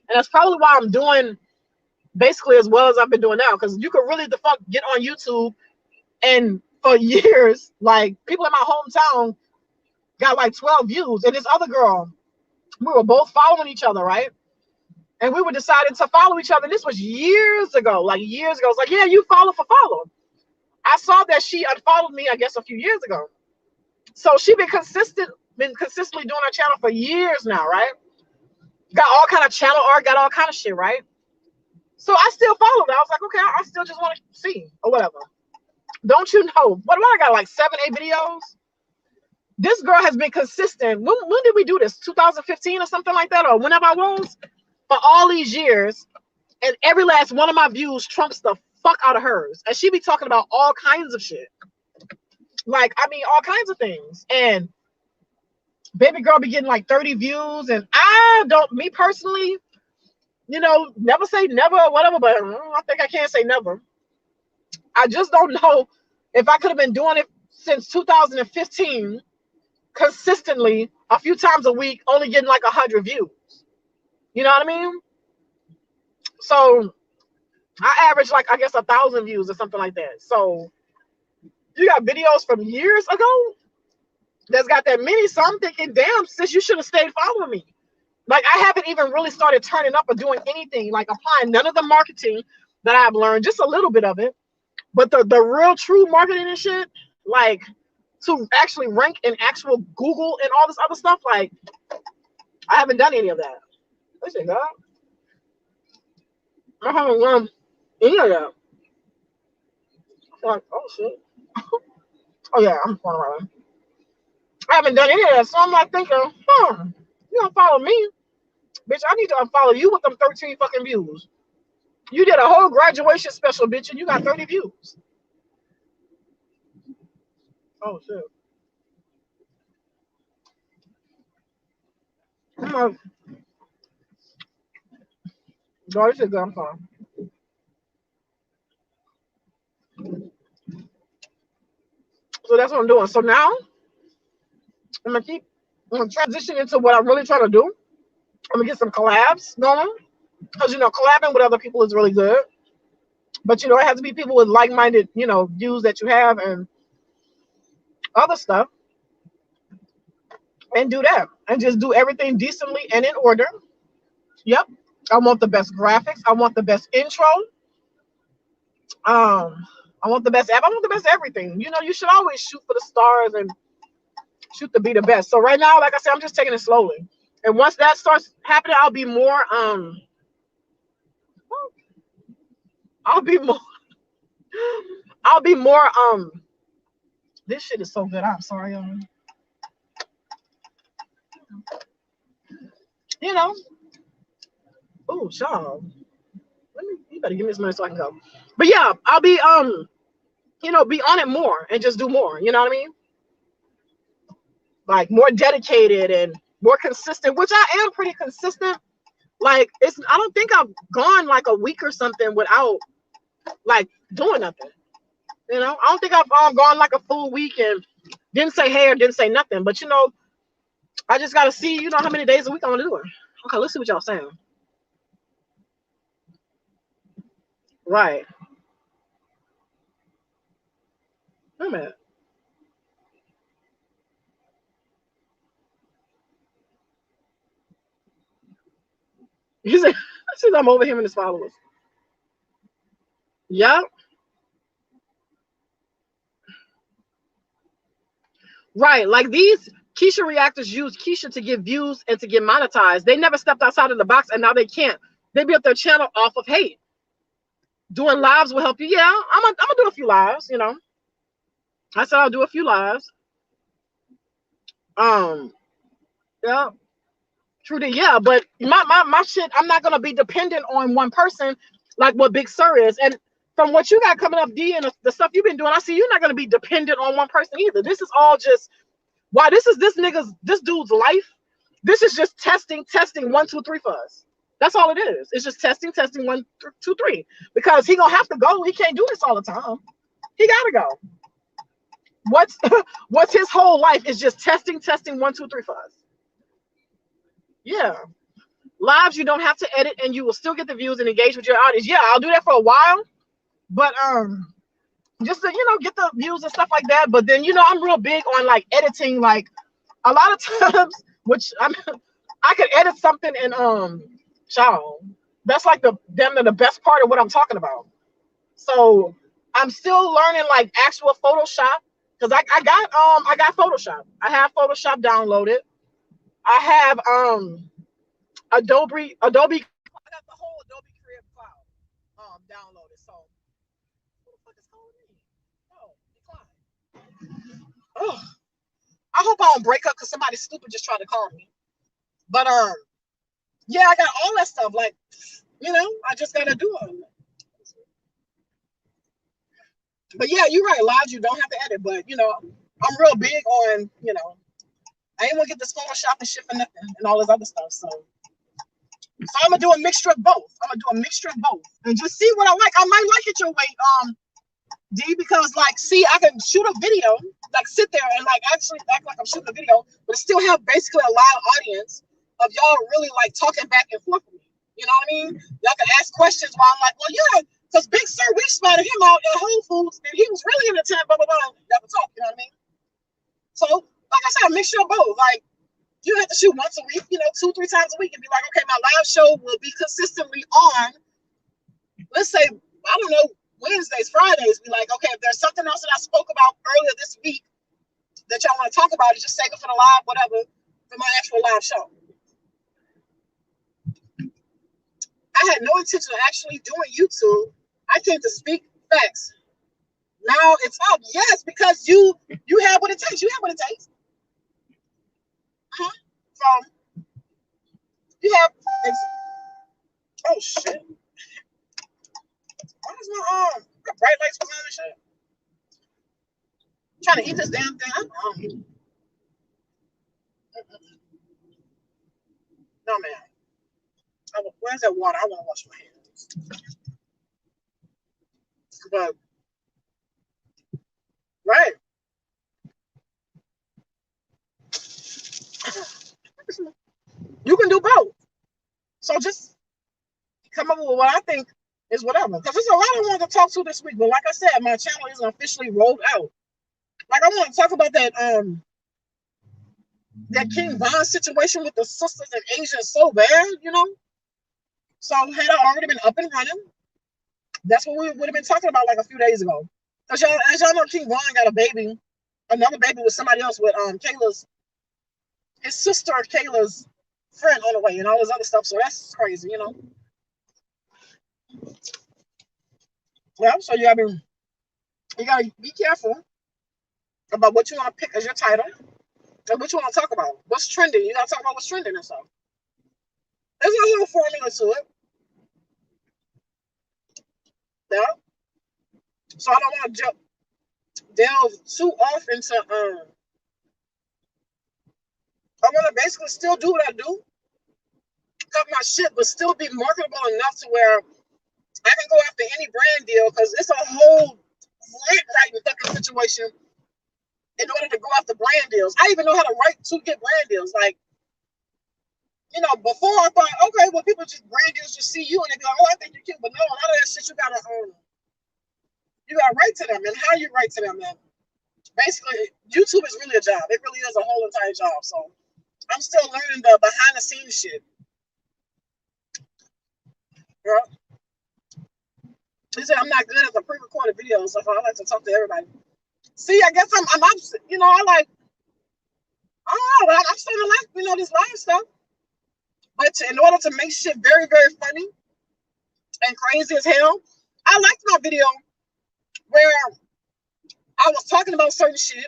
and that's probably why I'm doing basically as well as I've been doing now. Because you could really the fuck get on YouTube, and for years, like people in my hometown got like 12 views, and this other girl, we were both following each other, right? And we were deciding to follow each other. This was years ago, like years ago. It's like, yeah, you follow for follow. I saw that she unfollowed me, I guess, a few years ago. So she been consistently doing her channel for years now, right? Got all kind of channel art, got all kind of shit, right? So I still followed her. I was like, okay, I still just want to see or whatever. Don't you know? What do I got? Like 7, 8 videos? This girl has been consistent. When did we do this? 2015 or something like that? Or whenever I was? For all these years. And every last one of my views trumps the fuck out of hers. And she be talking about all kinds of shit. Like, I mean, all kinds of things. And baby girl be getting like 30 views. And I don't, me personally, you know, never say never or whatever, but I think I can't say never. I just don't know if I could have been doing it since 2015 consistently a few times a week, only getting like 100 views. You know what I mean? So I average like, I guess, 1,000 views or something like that. So you got videos from years ago that's got that many. So I'm thinking, damn, sis, you should have stayed following me. Like, I haven't even really started turning up or doing anything, like applying none of the marketing that I've learned, just a little bit of it. But the real true marketing and shit, like to actually rank in actual Google and all this other stuff, like I haven't done any of that. Listen, God, I haven't done any of that. Like, oh shit. Oh yeah, I'm going around. I haven't done any of that, so I'm like thinking, you don't follow me, bitch. I need to unfollow you with them 13 fucking views. You did a whole graduation special, bitch, and you got 30 views. Oh shit. I'm like, no, this is good. I'm sorry. So that's what I'm doing. So now I'm gonna transition into what I'm really trying to do. I'm gonna get some collabs going, because you know, collabing with other people is really good. But you know, it has to be people with like-minded, you know, views that you have and other stuff, and do that, and just do everything decently and in order. Yep. I want the best graphics. I want the best intro. I want the best app. I want the best everything. You know, you should always shoot for the stars and shoot to be the best. So right now, like I said, I'm just taking it slowly. And once that starts happening, I'll be more this shit is so good. I'm sorry, you know. Oh, Sean. You better give me some money so I can go. But yeah, I'll be you know, be on it more and just do more. You know what I mean? Like more dedicated and more consistent, which I am pretty consistent. Like I don't think I've gone like a week or something without like doing nothing. You know, I don't think I've gone like a full week and didn't say hey or didn't say nothing. But you know, I just gotta see, you know, how many days a week I'm gonna do it. Okay, let's see what y'all saying. Right. Wait a minute. He said, I'm over him and his followers. Yep. Right. Like these Keisha reactors use Keisha to get views and to get monetized. They never stepped outside of the box and now they can't. They built their channel off of hate. Doing lives will help you. Yeah, I'm gonna do a few lives, you know. I said I'll do a few lives. Yeah, true that, yeah, but my shit, I'm not gonna be dependent on one person like what Big Sur is. And from what you got coming up, D, and the stuff you've been doing, I see you're not gonna be dependent on one person either. This is all just why this dude's life. This is just testing 1, 2, 3 for us. That's all it is. It's just testing 1, 2, 3. Because he gonna have to go. He can't do this all the time. He gotta go. What's his whole life is just testing 1, 2, 3 for us. Yeah. Lives you don't have to edit and you will still get the views and engage with your audience. Yeah, I'll do that for a while. But just to, you know, get the views and stuff like that. But then, you know, I'm real big on like editing, like a lot of times, which I could edit something and child. That's like the best part of what I'm talking about. So I'm still learning like actual Photoshop because I got Photoshop. I have Photoshop downloaded. I have Adobe. I got the whole Adobe Creative Cloud downloaded. So who the fuck is calling me? Oh, decline. Oh, I hope I don't break up because somebody stupid just tried to call me. But yeah, I got all that stuff. Like, you know, I just gotta do it. But yeah, you're right. Lives you don't have to edit. But you know, I'm real big on, you know, I ain't gonna get this Photoshop and shit for nothing and all this other stuff. So I'm gonna do a mixture of both. And just see what I like. I might like it your way, D, because like, see, I can shoot a video, like sit there and like actually act like I'm shooting a video, but still have basically a live audience of y'all really like talking back and forth with me. You know what I mean? Y'all can ask questions while I'm like, well, yeah, because Big Sur, we spotted him out at Whole Foods and he was really in the tent, blah, blah, blah. Y'all can talk, you know what I mean? So, like I said, a mixture of both. Like, you have to shoot once a week, you know, 2, 3 times a week and be like, okay, my live show will be consistently on, let's say, I don't know, Wednesdays, Fridays. Be like, okay, if there's something else that I spoke about earlier this week that y'all want to talk about, just save it for the live, whatever, for my actual live show. I had no intention of actually doing YouTube. I came to speak facts. Now it's up. Yes, because you have what it takes. You have what it takes. So you have. Oh shit! Why is my bright lights was on and shit? I'm trying to eat this damn thing. No man. Where's that water? I want to wash my hands. But right. You can do both. So just come up with what I think is whatever. Because there's a lot I wanted to talk to this week. But like I said, my channel isn't officially rolled out. Like I want to talk about that King Von situation with the sisters in Asia so bad, you know. So had I already been up and running, that's what we would have been talking about like a few days ago. Because as y'all know, King Von got a baby, another baby with somebody else with his sister Kayla's friend on the way and all this other stuff. So that's crazy, you know. Well, so you gotta be careful about what you want to pick as your title and what you want to talk about. What's trending? You gotta talk about what's trending and stuff. There's a little formula to it. Yeah. So I don't want to delve too off into I want to basically still do what I do, cut my shit, but still be marketable enough to where I can go after any brand deal because it's a whole rent writing fucking situation in order to go after brand deals. I even know how to write to get brand deals. Like, you know, before I thought, okay, well, people just brand deals just see you and they be like, oh, I think you're cute. But no, a lot of that shit you gotta write to them, and how you write to them. And basically, YouTube is really a job. It really is a whole entire job. So I'm still learning the behind the scenes shit. Yeah. He said I'm not good at the pre-recorded videos, so I like to talk to everybody. See, I guess I'm opposite. You know, I like, oh, I'm starting to like, you know, this live stuff. But in order to make shit very, very funny and crazy as hell, I liked my video where I was talking about certain shit.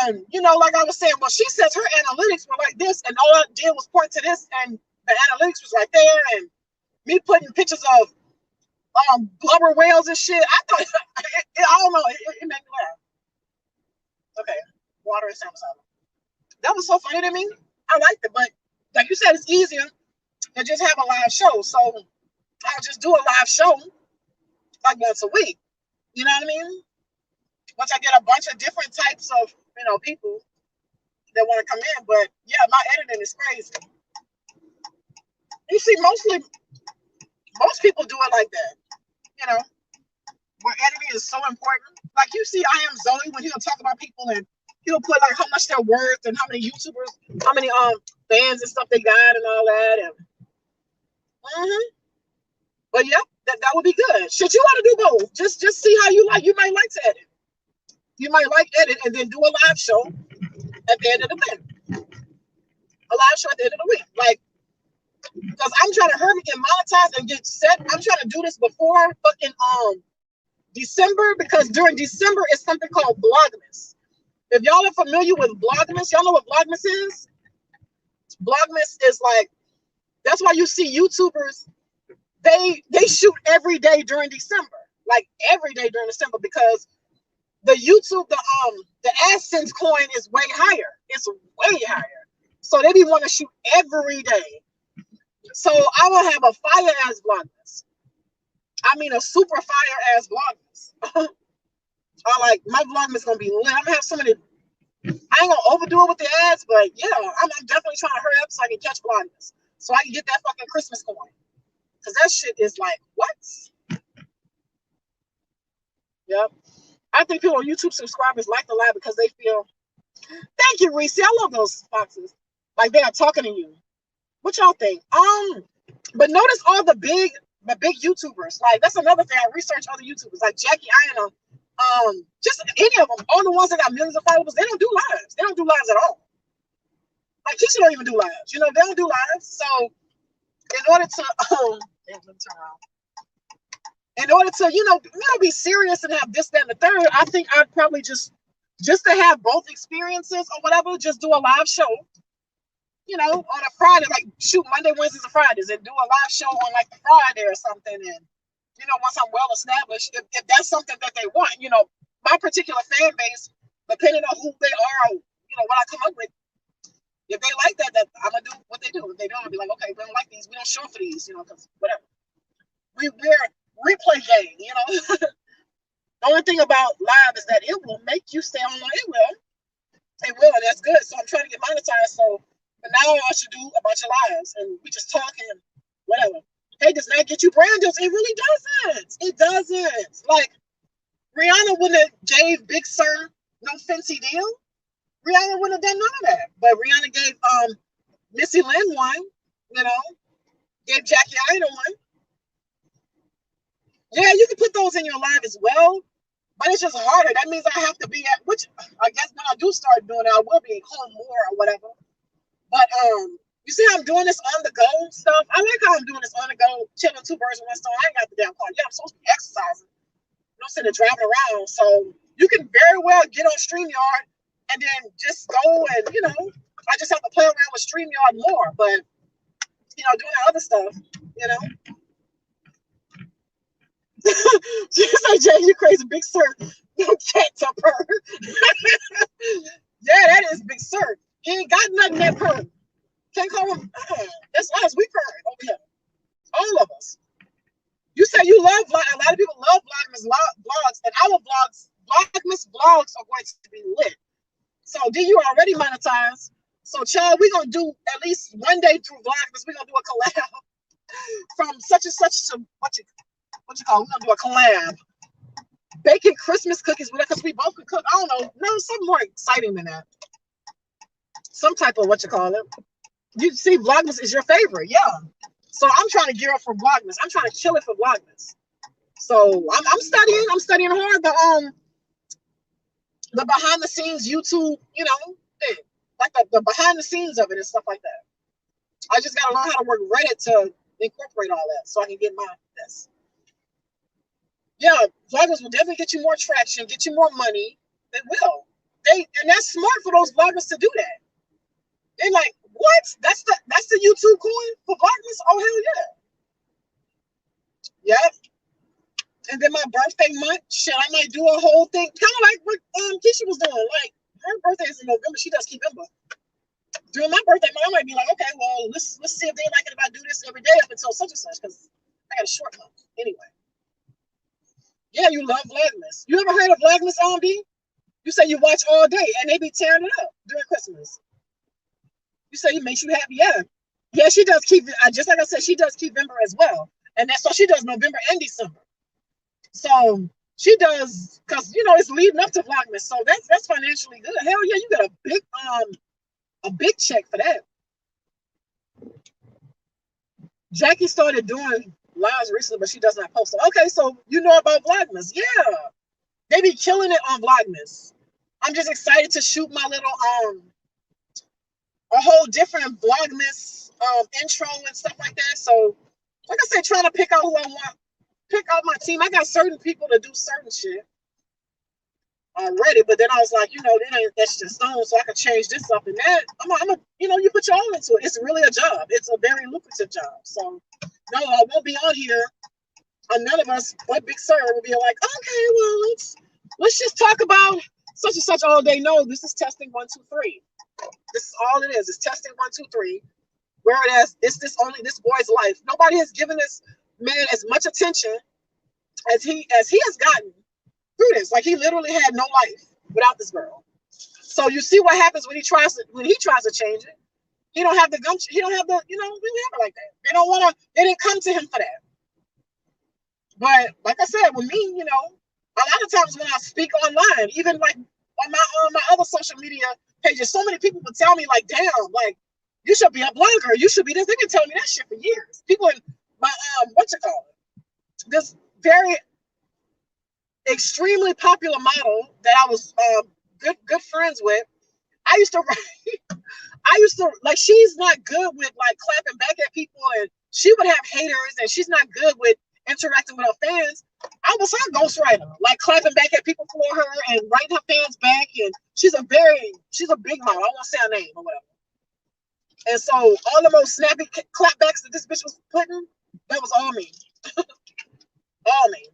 And, you know, like I was saying, well, she says her analytics were like this, and all I did was point to this, and the analytics was right there, and me putting pictures of blubber whales and shit. I thought, I don't know, it made me laugh. Okay, water and salmon. That was so funny to me. I liked it, but like you said, it's easier to just have a live show. So I'll just do a live show like once a week. You know what I mean? Once I get a bunch of different types of, you know, people that want to come in. But yeah, my editing is crazy. You see, most people do it like that. You know, where editing is so important. Like you see, I Am Zoe when he'll talk about people and he'll put like how much they're worth and how many YouTubers, how many fans and stuff they got and all that. And but yeah, that would be good. Shit, you want to do both? Just see how you like. You might like to edit. You might like edit and then do a live show at the end of the week. A live show at the end of the week, like, because I'm trying to hurry and monetize and get set. I'm trying to do this before fucking December, because during December is something called Vlogmas. If y'all are familiar with Vlogmas, y'all know what Vlogmas is? Vlogmas is like, that's why you see YouTubers, they shoot every day during December, like every day during December, because the YouTube, the AdSense coin is way higher. It's way higher. So they be want to shoot every day. So I will have a fire ass Vlogmas. I mean a super fire ass Vlogmas. I like, my Vlogmas gonna be lit. I'm gonna have so many. I ain't gonna overdo it with the ads, but yeah, I'm definitely trying to hurry up so I can catch Vlogmas, so I can get that fucking Christmas coin. Cause that shit is like, what? Yep. I think people on YouTube subscribers like the live because they feel, thank you, Reese. I love those foxes. Like they are talking to you. What y'all think? But notice all the big YouTubers. Like that's another thing. I research other YouTubers like Jackie Aina, just any of them. All the ones that got millions of followers, they don't do lives. They don't do lives at all. Like Keisha don't even do lives. You know, they don't do lives. So in order to let me turn around. In order to, you know, be serious and have this, that, and the third, I think I'd probably just to have both experiences or whatever, just do a live show, you know, on a Friday, like shoot Monday, Wednesdays, and Fridays, and do a live show on like the Friday or something. And, you know, once I'm well established, if that's something that they want, you know, my particular fan base, depending on who they are, you know, what I come up with, if they like that I'm gonna do what they do. If they don't, I'll be like, okay, we don't like these, we don't show for these, you know, because whatever. We're replay game, you know. The only thing about live is that it will make you stay online. It will, and that's good. So I'm trying to get monetized. So, but now I should do a bunch of lives, and we just talk and whatever. Hey, does that get you brand deals? It really doesn't. It doesn't. Like Rihanna wouldn't have gave Big Sir no fancy deal. Rihanna wouldn't have done none of that. But Rihanna gave Missy Lynn one, you know, gave Jackie Aina one. Yeah, you can put those in your live as well, but it's just harder. That means I have to be at, which I guess when I do start doing it, I will be home more or whatever. But you see how I'm doing this on the go stuff? I like how I'm doing this on the go, chilling two birds with one stone. I ain't got the damn car. Yeah, I'm supposed to be exercising. I'm sitting there driving around. So you can very well get on StreamYard and then just go and, you know, I just have to play around with StreamYard more. But, you know, doing that other stuff, you know. She's like, Jay, you crazy, Big Sir. No cat to purr. Yeah, that is Big Sir. He ain't got nothing that purr. Can't call him. That's us. We purr over here. All of us. You say you love vlog. A lot of people love vloggers, vlogs, and our vlogs Vlogmas vlogs are going to be lit. So then you already monetized. So child, we're gonna do at least one day through Vlogmas. We're gonna do a collab from such and such to what you call it? We're gonna do a collab. Baking Christmas cookies with it because we both could cook. I don't know. No, something more exciting than that. Some type of what you call it. You see, Vlogmas is your favorite, yeah. So I'm trying to gear up for Vlogmas. I'm trying to kill it for Vlogmas. So I'm studying. I'm studying hard. The behind the scenes YouTube, you know, thing. Like the behind the scenes of it and stuff like that. I just gotta learn how to work Reddit to incorporate all that so I can get my this. Yeah, vloggers will definitely get you more traction, get you more money. They will. And that's smart for those vloggers to do that. They're like, what? That's the YouTube coin for vloggers? Oh hell yeah. Yep. And then my birthday month, shit, I might do a whole thing, kind of like what Keisha was doing. Like her birthday is in November, she does November. During my birthday month, I might be like, okay, well, let's see if they like it if I do this every day up until such and such, because I got a short month anyway. Yeah, you love Vlogmas. You ever heard of Vlogmas on B? You say you watch all day and they be tearing it up during Christmas. You say it makes you happy, yeah. Yeah, she does keep, just like I said, she does November as well. And that's so she does November and December. So she does, because you know it's leading up to Vlogmas. So that's financially good. Hell yeah, you got a big check for that. Jackie started doing lives recently, but she does not post. Okay, so you know about Vlogmas. Yeah. They be killing it on Vlogmas. I'm just excited to shoot my little a whole different Vlogmas intro and stuff like that. So like I said, trying to pick out who I want, pick out my team. I got certain people to do certain shit already, but then I was like, you know, it ain't etched in stone, so I can change this up and that. I'm a, you know, you put your all into it. It's really a job. It's a very lucrative job. So no, I won't be on here. None of us, but Big Sir, will be like, okay, well, let's just talk about such and such all day. No, this is testing 1, 2, 3. This is all it is. It's testing 1, 2, 3. Whereas it's this boy's life. Nobody has given this man as much attention as he has gotten through this. Like he literally had no life without this girl. So you see what happens when he tries to change it. He don't have the gumption. He don't have the, you know, we have it like that. They didn't come to him for that. But like I said, with me, you know, a lot of times when I speak online, even like on my other social media pages, so many people would tell me like, damn, like you should be a blogger. You should be this. They've been telling me that shit for years. People in my this very extremely popular model that I was good friends with. I used to like, she's not good with like clapping back at people, and she would have haters, and she's not good with interacting with her fans. I was her ghostwriter, like clapping back at people for her and writing her fans back. And she's a big model. I won't say her name or whatever. And so all the most snappy clapbacks that this bitch was putting, that was all me. All me.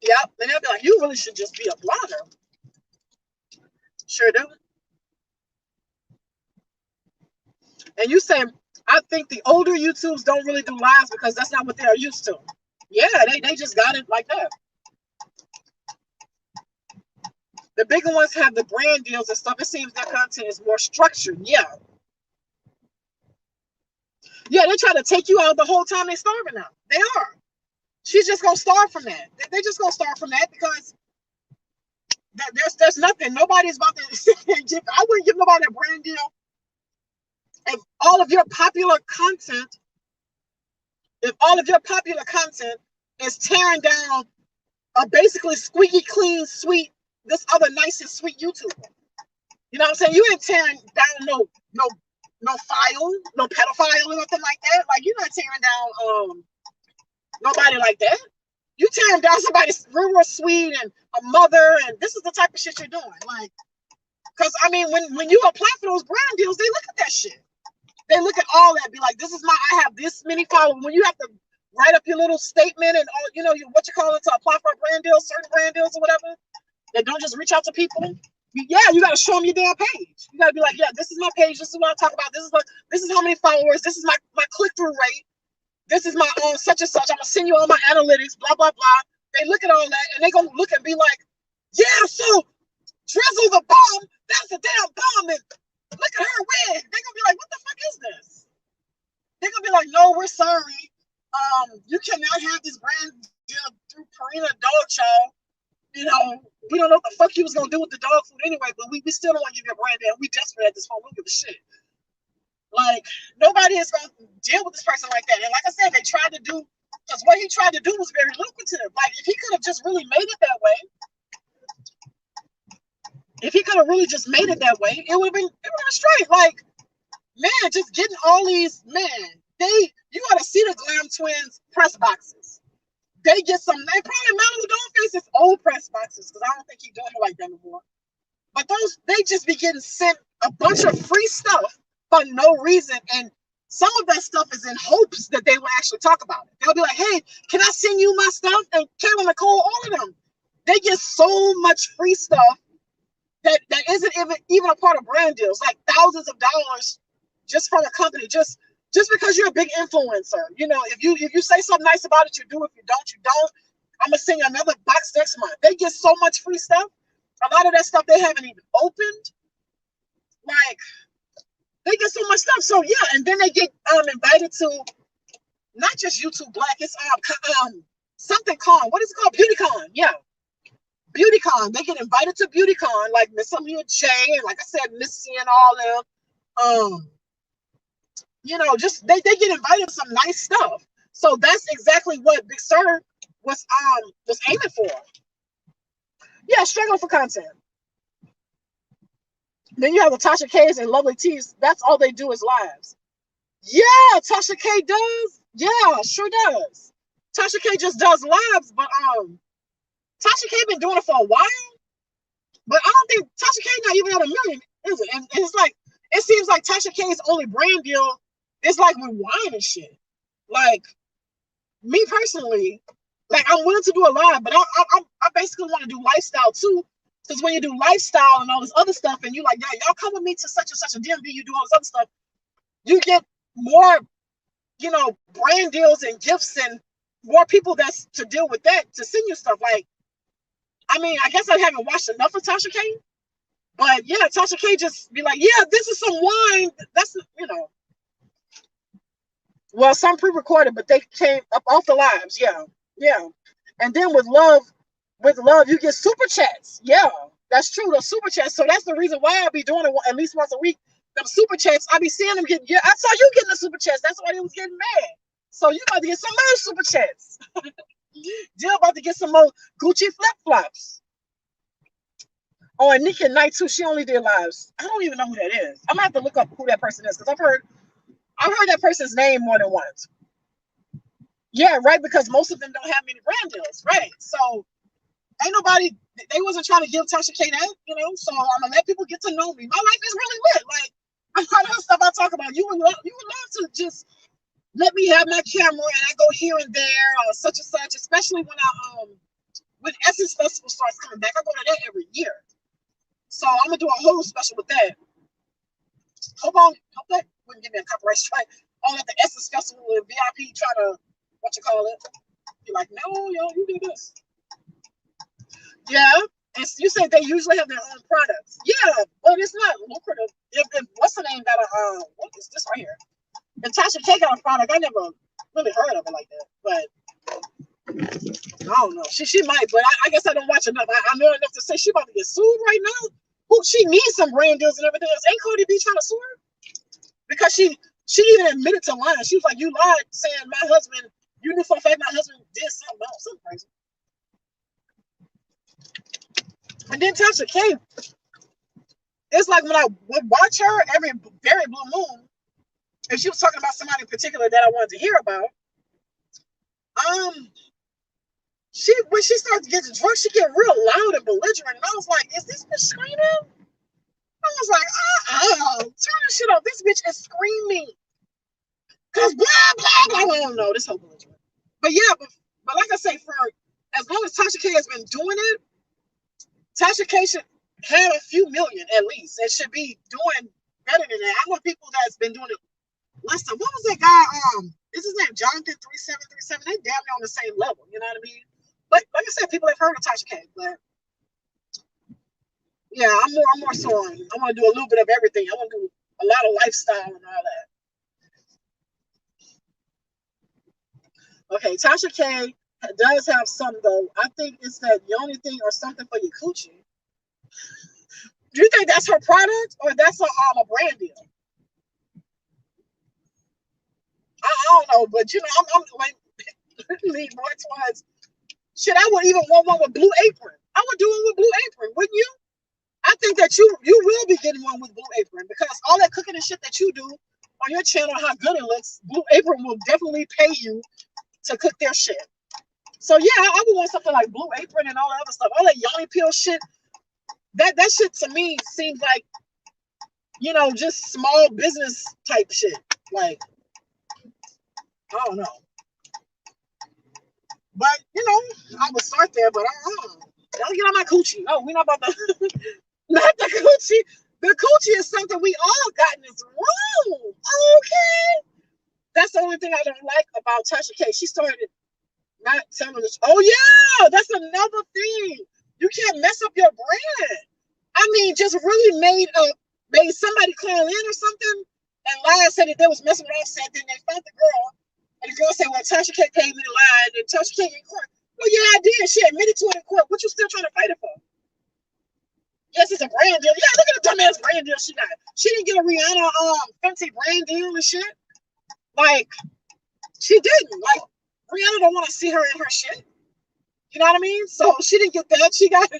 Yep. And they'll be like, you really should just be a blogger. Sure do. And you say, I think the older YouTubes don't really do lives because that's not what they're used to. Yeah, they just got it like that. The bigger ones have the brand deals and stuff. It seems their content is more structured. Yeah. Yeah, they try to take you out the whole time they're starving now. They are. She's just gonna starve from that. They're just gonna starve from that because there's nothing. Nobody's about to I wouldn't give nobody a brand deal. If all of your popular content is tearing down a basically squeaky clean, sweet, this other nice and sweet YouTuber. You know what I'm saying? You ain't tearing down no file, no pedophile or nothing like that. Like you're not tearing down nobody like that. You tearing down somebody's real sweet and a mother, and this is the type of shit you're doing. Like, because I mean, when you apply for those brand deals, they look at that shit. They look at all that, be like, this is I have this many followers. When you have to write up your little statement and all, you know, what you call it to apply for a brand deal, certain brand deals or whatever, they don't just reach out to people. Yeah, you got to show them your damn page. You got to be like, yeah, this is my page. This is what I talk about. This is how many followers. This is my click-through rate. This is my such and such. I'm going to send you all my analytics, blah, blah, blah. They look at all that and they gonna look and be like, yeah, so Drizzle the bomb, that's a damn bomb, and look at her wig. They gonna be like, what the fuck is this? They're gonna be like, no, we're sorry. You cannot have this brand deal through Purina Dog Chow. You know, we don't know what the fuck you was gonna do with the dog food anyway, but we still don't want to give you a brand deal. We desperate at this point. We don't give a shit. Like, nobody is gonna deal with this person like that. And like I said, they tried to do, because what he tried to do was very lucrative. Like, if he could have just really made it that way, if he could have really just made it that way, it would have been straight. Like, man, just getting all these, man, you gotta see the Glam Twins press boxes. They get some, they probably Madeline Dollface's old press boxes, because I don't think he's doing it like that anymore. But those, they just be getting sent a bunch of free stuff for no reason. And some of that stuff is in hopes that they will actually talk about it. They'll be like, hey, can I send you my stuff? And Kayla Nicole, all of them. They get so much free stuff that isn't even a part of brand deals, like thousands of dollars just from a company, just because you're a big influencer. You know, if you say something nice about it, you do. If you don't, you don't. I'm gonna send you another box next month. They get so much free stuff. A lot of that stuff they haven't even opened. Like, they get so much stuff. So yeah, and then they get invited to not just YouTube Black. It's something con. What is it called? BeautyCon. Yeah, BeautyCon. They get invited to BeautyCon, like Miss Amelia J, and like I said, Missy and all them. You know, just they get invited to some nice stuff. So that's exactly what Big Sur was aiming for. Yeah, struggling for content. Then you have the Tasha K's and Lovely T's. That's all they do is lives. Yeah, Tasha K does. Yeah, sure does. Tasha K just does lives, but Tasha K been doing it for a while. But I don't think Tasha K not even at 1 million, is it? And it's like, it seems like Tasha K's only brand deal is like with wine and shit. Like, me personally, like, I'm willing to do a live, but I basically want to do lifestyle too. Because when you do lifestyle and all this other stuff, and you like, yeah, y'all come with me to such and such a DMV, you do all this other stuff, you get more, you know, brand deals and gifts and more people that's to deal with that to send you stuff. Like, I mean, I guess I haven't watched enough of Tasha K, but yeah, Tasha K just be like, yeah, this is some wine. That's, you know, well, some pre-recorded, but they came up off the lives. Yeah, yeah. And then with love, you get super chats. Yeah, that's true. Those super chats. So that's the reason why I be doing it at least once a week. Them super chats, I be seeing them get. Yeah, I saw you getting the super chats. That's why they was getting mad. So you about to get some more super chats. Jill about to get some more Gucci flip flops. Oh, and Nikki Knight too. She only did lives. I don't even know who that is. I'm gonna have to look up who that person is because I've heard that person's name more than once. Yeah, right. Because most of them don't have many brand deals, right? So ain't nobody. They wasn't trying to give Tasha K that, you know. So I'm gonna let people get to know me. My life is really lit. Like, a lot of the stuff I talk about, you would love to just let me have my camera and I go here and there or such and such. Especially when Essence Festival starts coming back, I go to that every year. So I'm gonna do a whole special with that. Hope that wouldn't give me a copyright strike. All at the Essence Festival with VIP try to You're like, no, yo, you do this. Yeah, and you said they usually have their own products. Yeah, but it's not lucrative. If what's the name got a what is this right here? If Tasha K got a product, I never really heard of it like that. But I don't know. She might, but I guess I don't watch enough. I know enough to say she about to get sued right now. Who she needs some brand deals and everything else. Ain't Cardi B trying to sue her? Because she even admitted to lying. She was like, you lied saying my husband, you knew for a fact my husband did something else, something crazy. And then Tasha K, it's like when I would watch her every very blue moon, if she was talking about somebody in particular that I wanted to hear about, when she starts getting drunk, she get real loud and belligerent, and I was like, is this bitch screaming? I was like, turn this shit off. This bitch is screaming. Cause blah blah blah. I don't know this whole belligerent. But yeah, but like I say, for as long as Tasha K has been doing it, Tasha K should have a few million at least. It should be doing better than that. I know people that's been doing it less than. What was that guy? Is his name Jonathan 3737? They damn near on the same level. You know what I mean? like I said, people have heard of Tasha K, but yeah, I'm more so on. I want to do a little bit of everything. I want to do a lot of lifestyle and all that. Okay, Tasha K does have some though. I think it's that yoni thing or something for your coochie. Do you think that's her product or that's a brand deal? I don't know, but you know, I'm like lean more towards shit. I would even want one with Blue Apron. I would do one with Blue Apron, wouldn't you? I think that you will be getting one with Blue Apron because all that cooking and shit that you do on your channel, how good it looks, Blue Apron will definitely pay you to cook their shit. So yeah, I would want something like Blue Apron and all that other stuff. All that yoni peel shit. That shit to me seems like, you know, just small business type shit. Like, I don't know. But you know, I would start there, but I don't know. Don't get on my coochie. No, we're not about the not the coochie. The coochie is something we all got in this room. Okay. That's the only thing I don't like about Tasha K. She started not telling us. Oh yeah, that's another thing. You can't mess up your brand. I mean, just really made somebody call in or something and lied, said that they was messing with Offset. Then they found the girl, and the girl said, "Well, Tasha K paid me to lie," and Tasha K in court. Well, yeah, I did. She admitted to it in court. What you still trying to fight it for? Yes, it's a brand deal. Yeah, look at the dumbass brand deal she got. She didn't get a Rihanna fancy brand deal and shit. Like, she didn't. Like, Rihanna don't want to see her in her shit. You know what I mean? So she didn't get that. She got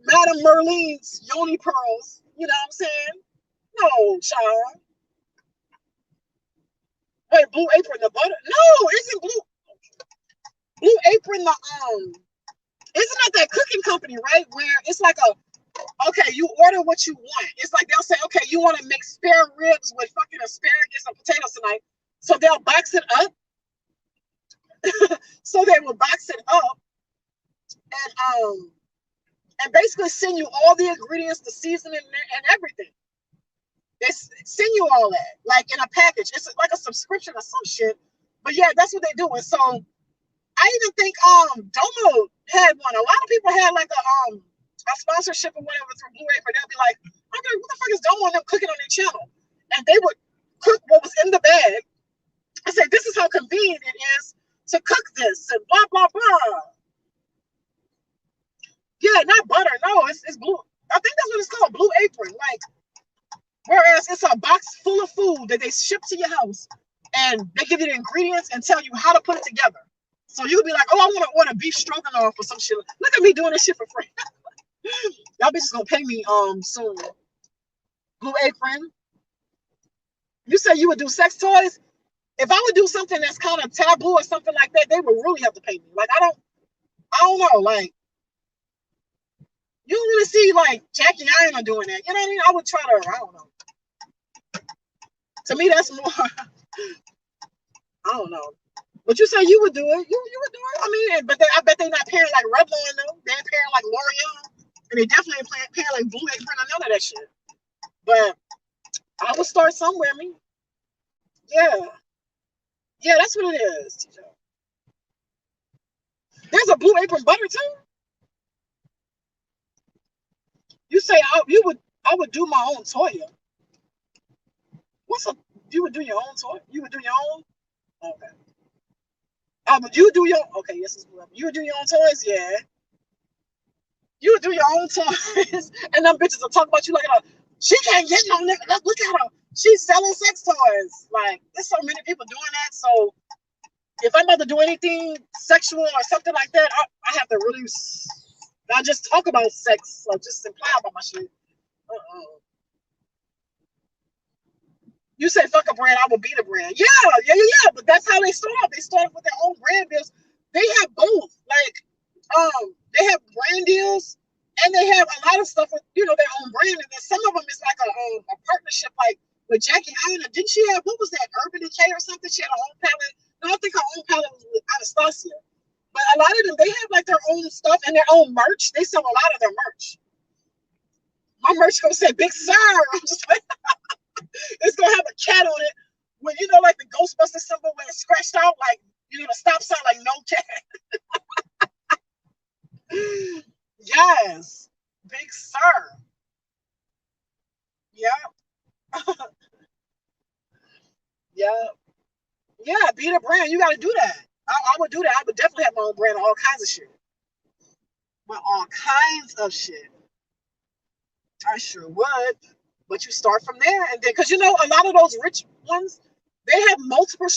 Madame Merlene's yoni pearls. You know what I'm saying? No, child. Wait, Blue Apron the butter? No, isn't Blue Apron the isn't that cooking company, right? Where it's like okay, you order what you want. It's like they'll say, okay, you want to make spare ribs with fucking asparagus and potatoes tonight. So they'll box it up. So they will box it up and basically send you all the ingredients, the seasoning, and everything. They send you all that, like in a package. It's like a subscription or some shit. But yeah, that's what they do. And so I even think Domo had one. A lot of people had like a sponsorship or whatever through Blue Apron. They'll be like, okay, what the fuck is Domo and them cooking on their channel? And they would cook what was in the bag and say, this is how convenient it is to cook this and blah, blah, blah. Yeah, not butter. No, it's Blue. I think that's what it's called, Blue Apron. Like, whereas it's a box full of food that they ship to your house and they give you the ingredients and tell you how to put it together. So you'll be like, oh, I want to order beef stroganoff or some shit. Look at me doing this shit for free. Y'all bitches gonna pay me soon. Blue Apron. You say you would do sex toys? If I would do something that's kind of taboo or something like that, they would really have to pay me. Like I don't know. Like you don't really see like Jackie Aina doing that. You know what I mean? I would try to. I don't know. To me, that's more. I don't know. But you say you would do it. You would do it. I mean, but I bet they're not paying like Revlon though. They're paying like L'Oreal, and they definitely ain't paying like Blue Apron or none of that shit. But I would start somewhere, me. Yeah. Yeah, that's what it is. There's a Blue Apron butter too. You say I would do my own Toya. You would do your own Toya? You would do your own? Okay. But you do your okay, yes, it's Blue Apron. You would do your own toys, yeah. You would do your own toys, and them bitches will talk about you like, she can't get no nigga. Look at her. She's selling sex toys. Like, there's so many people doing that. So if I'm about to do anything sexual or something like that, I have to really not just talk about sex or just imply about my shit. You say fuck a brand, I will be the brand. Yeah. But that's how they start off. They start off with their own brand deals. They have both. Like, they have brand deals and they have a lot of stuff with, you know, their own brand. And then some of them is like a partnership, like with Jackie Aina. Didn't she have, what was that, Urban Decay or something? She had her own palette. No, I think her own palette was with Anastasia. But a lot of them, they have like their own stuff and their own merch. They sell a lot of their merch. My merch gonna say Big Sir. I'm just like, it's gonna have a cat on it with, you know, like the Ghostbuster symbol when it's scratched out. Like, You know, the stop sign like no cat. Yes, big sir. Yeah, yeah, yeah. Be the brand. You got to do that. I would do that. I would definitely have my own brand of all kinds of shit. With all kinds of shit. I sure would. But you start from there, and then because you know a lot of those rich ones, they have multiple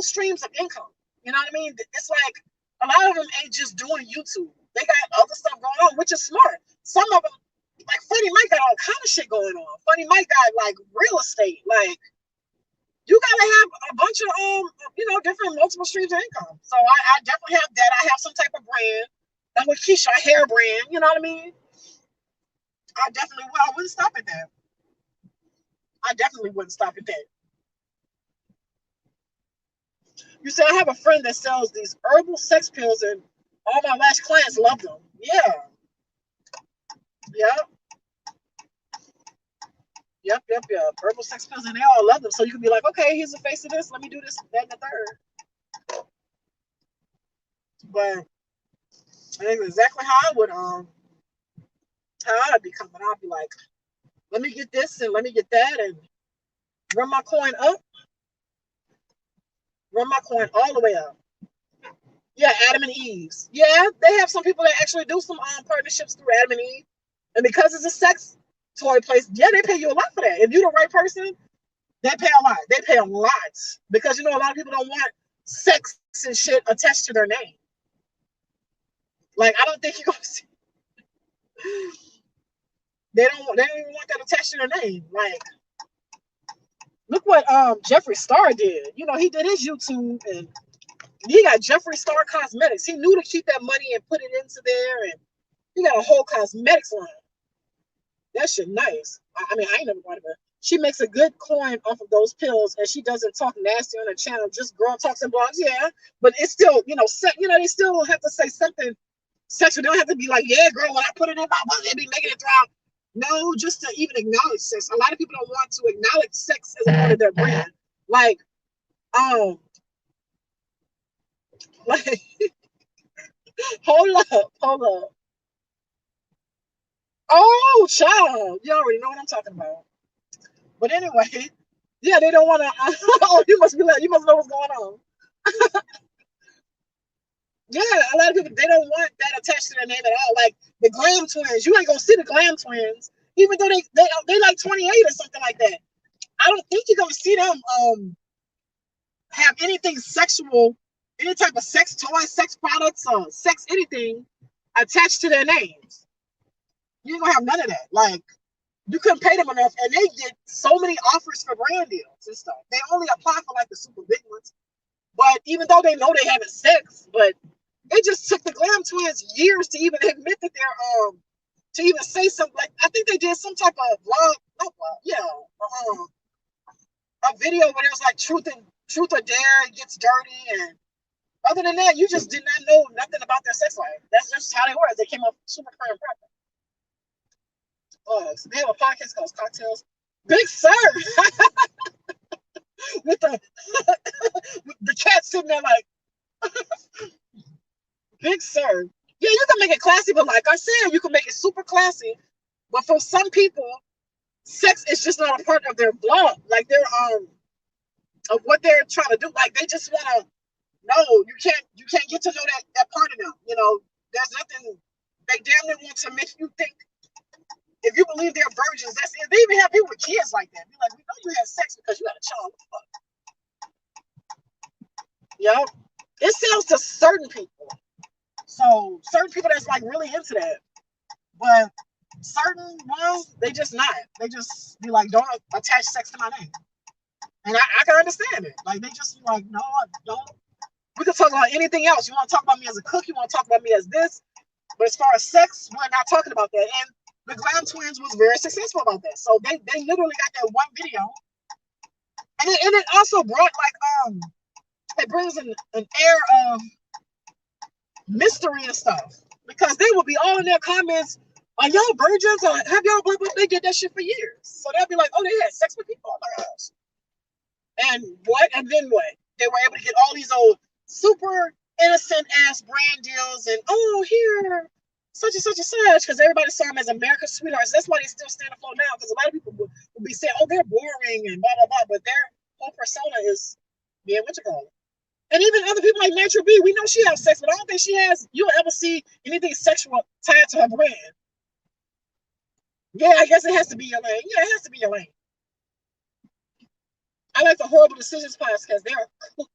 streams of income. You know what I mean? It's like a lot of them ain't just doing YouTube. They got other stuff going on, which is smart. Some of them, like Funny Mike, got all kind of shit going on. Funny Mike got like real estate. Like you gotta have a bunch of you know, different multiple streams of income. So I definitely have that. I have some type of brand. Like with Keisha, a hair brand. You know what I mean? I definitely will. I wouldn't stop at that. I definitely wouldn't stop at that. You say I have a friend that sells these herbal sex pills, and all my lash clients love them. Yeah. Yep. Yep. Herbal sex pills, and they all love them. So you can be like, okay, here's the face of this. Let me do this, that, and the third. But I think exactly how I would how I'd be coming. I'd be like, let me get this and let me get that, and run my coin up. Run my coin all the way up. Yeah, Adam and Eve's. Yeah, they have some people that actually do some partnerships through Adam and Eve. And because it's a sex toy place, yeah, they pay you a lot for that. If you're the right person, they pay a lot. They pay a lot. Because you know a lot of people don't want sex and shit attached to their name. Like I don't think you're gonna see they don't even want that attached to their name. Like look what Jeffree Star did. You know, he did his YouTube and he got Jeffree Star Cosmetics. He knew to keep that money and put it into there, and he got a whole cosmetics line. That shit nice. I mean, I ain't never bought it, but she makes a good coin off of those pills, and she doesn't talk nasty on her channel. Just girl talks and blogs, yeah. But it's still, you know, they still have to say something sexual. They don't have to be like, yeah, girl, when I put it in my mouth, they be making it throughout. No, just to even acknowledge sex. A lot of people don't want to acknowledge sex as a part of their brand. Like, like, hold up. Oh, child, you already know what I'm talking about. But anyway, yeah, they don't want to. Oh, you must know what's going on. Yeah, a lot of people they don't want that attached to their name at all. Like the Glam Twins, you ain't gonna see the Glam Twins, even though they like 28 or something like that. I don't think you're gonna see them have anything sexual, any type of sex toy, sex products, or sex anything attached to their names. You ain't gonna have none of that. Like you couldn't pay them enough, and they get so many offers for brand deals and stuff. They only apply for like the super big ones. But even though they know they having sex, but it just took the Glam Twins years to even admit that they're to even say something. Like I think they did some type of vlog, not vlog, yeah, a video where it was like truth or dare, it gets dirty, and other than that, you just did not know nothing about their sex life. That's just how they were. They came up super prime prepping. Oh, so they have a podcast called Cocktails. Big Sir with the with the cat sitting there like Big Sir. Yeah, you can make it classy, but like I said, you can make it super classy. But for some people, sex is just not a part of their blog. Like they're of what they're trying to do. Like they just wanna you can't get to know that part of them. You know, there's nothing they damn near want to make you think if you believe they're virgins, that's it. They even have people with kids like that. Be like, we know you had sex because you had a child. Yep. It sells to certain people. So certain people that's like really into that. But certain ones, they just not. They just be like, don't attach sex to my name. And I can understand it. Like they just be like, no, don't. We can talk about anything else. You want to talk about me as a cook, you want to talk about me as this. But as far as sex, we're not talking about that. And the Glam Twins was very successful about that. So they literally got that one video. And it also brought like it brings an air of mystery and stuff. Because they will be all in their comments, are y'all virgins or have y'all blah, blah? They did that shit for years. So they'll be like, oh, they had sex with people. Oh my gosh. And what? And then what? They were able to get all these old super innocent ass brand deals and oh here such and such and such because everybody saw them as America's sweethearts. That's why they still stand afloat now because a lot of people will be saying, oh, they're boring and blah blah blah, but their whole persona is being what you call it. And even other people like Natural B, we know she has sex, but I don't think she has. You'll ever see anything sexual tied to her brand. Yeah, I guess it has to be your lane. Yeah, it has to be your lane. I like the Horrible Decisions podcast. They are cool.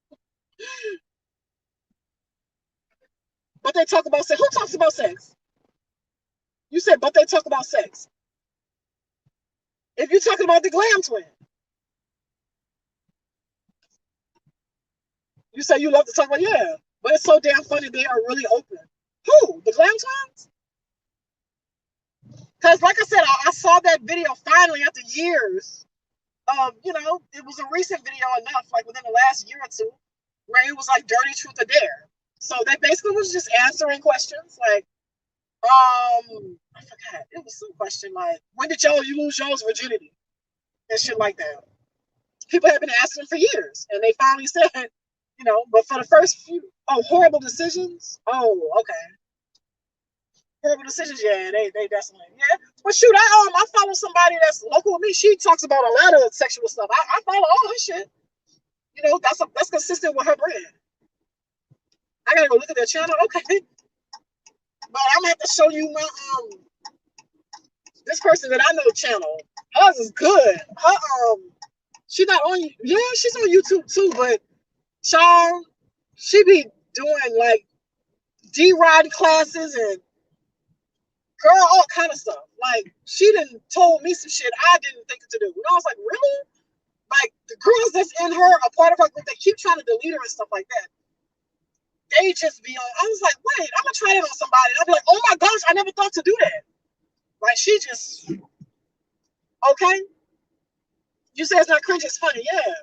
But they talk about sex. Who talks about sex? You said, but they talk about sex. If you're talking about the Glam Twin, you say you love to talk about, yeah. But it's so damn funny they are really open. Who? The Glam Twins? Because, like I said, I saw that video finally after years of, you know, it was a recent video enough, like within the last year or two, where it was like Dirty Truth or Dare. So they basically was just answering questions like, I forgot. It was some question like, when did you lose y'all's virginity? And shit like that. People have been asking for years, and they finally said, you know, but for the first few, Horrible Decisions? Oh, okay. Horrible Decisions, yeah, they definitely, yeah. But shoot, I follow somebody that's local with me. She talks about a lot of sexual stuff. I follow all her shit. You know, that's consistent with her brand. I gotta go look at their channel. Okay. But I'm gonna have to show you my this person that I know channel. Hers is good. Her she's not on, yeah, she's on YouTube too, but Sean, she be doing like D-Rod classes and girl, all kind of stuff. Like she done told me some shit I didn't think to do. And I was like, really? Like the girls that's in her, a part of her group, they keep trying to delete her and stuff like that. They just be on. I was like, wait, I'm gonna try that on somebody. And I'll be like, oh my gosh, I never thought to do that. Like she just okay. You say it's not cringe, it's funny, yeah.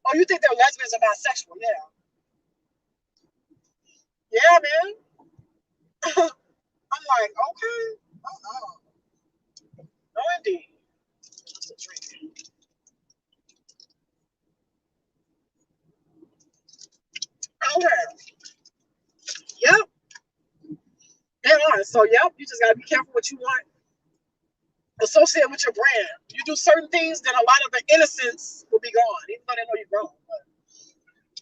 Oh, you think they're lesbians or bisexual? Yeah. Yeah, man. I'm like, okay. No, indeed. Okay. Yep. They are. So, yep. You just gotta be careful what you want associated with your brand. You do certain things, then a lot of the innocence will be gone, even though they know you're wrong. But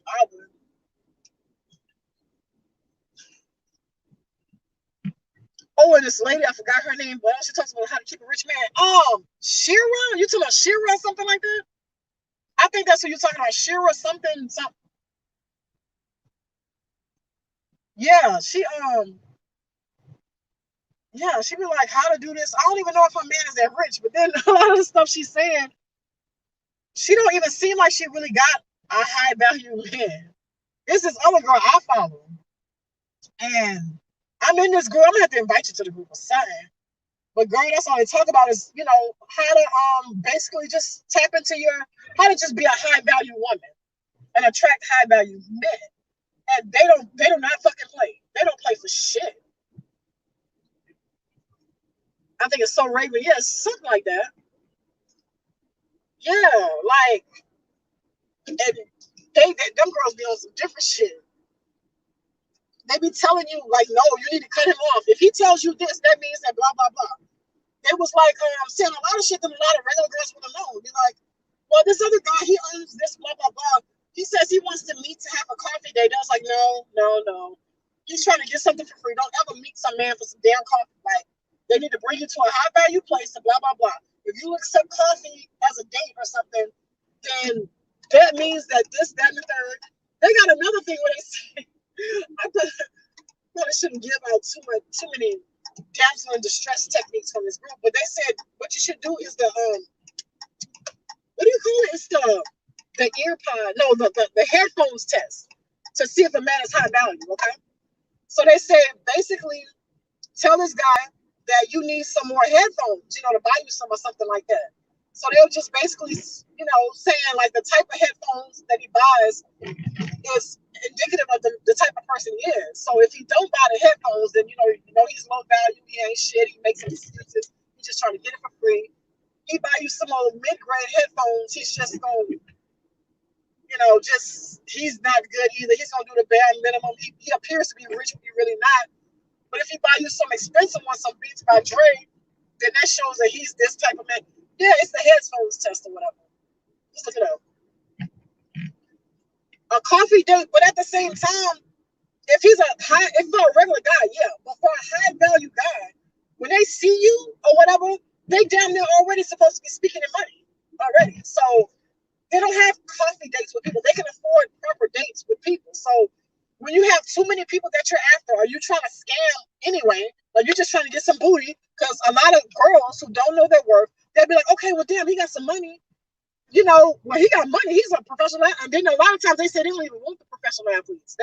I would. Oh, and this lady, I forgot her name, but she talks about how to keep a rich man. Shira? You talking about Shira or something like that? I think that's what you're talking about. Shira something. Yeah, she be like, how to do this. I don't even know if her man is that rich, but then a lot of the stuff she's saying, she don't even seem like she really got a high value man. This is other girl I follow. And I'm in this group. I'm gonna have to invite you to the group or something. But girl, that's all they talk about is, you know, how to basically just tap into how to just be a high value woman and attract high value men. And they do not fucking play. They don't play for shit. I think it's so Raven. Yeah, something like that. Yeah, like, and them girls be on some different shit. They be telling you like, no, you need to cut him off. If he tells you this, that means that blah blah blah. It was like saying a lot of shit that a lot of regular girls would have known. Be like, well, this other guy, he owns this blah blah blah. He says he wants to meet to have a coffee date. I was like, no. He's trying to get something for free. Don't ever meet some man for some damn coffee. Like, they need to bring you to a high value place and blah blah blah. If you accept coffee as a date or something, then that means that this, that, and the third. They got another thing where they say, I probably shouldn't give out too many damsel in distress techniques from this group, but they said what you should do is the what do you call it? It's the ear pod, no, the headphones test to see if a man is high value. Okay, so they said basically tell this guy that you need some more headphones, you know, to buy you some or something like that. So they'll just basically, you know, saying like the type of headphones that he buys is indicative of the type of person he is. So if he don't buy the headphones, then you know he's low value, he ain't shit, he makes excuses, he's just trying to get it for free. He buy you some old mid-grade headphones, he's just going, you know, just he's not good either. He's gonna do the bare minimum. He appears to be rich, but he's really not. But if he buy you some expensive one, some Beats by Dre, then that shows that he's this type of man. Yeah, it's the headphones test or whatever. Just look it up. A coffee date, but at the same time, if he's if he's a regular guy, yeah. But for a high value guy, when they see you or whatever, they damn near already supposed to be speaking in money already. So they don't have coffee dates with people. They can afford proper dates with people. So when you have too many people that you're after, are you trying to scam anyway? Or you're just trying to get some booty? Because a lot of girls who don't know their worth, they'll be like, okay, well, damn, he got some money. You know, well, he got money. He's a professional athlete. And then a lot of times they say they don't even want the professional athletes.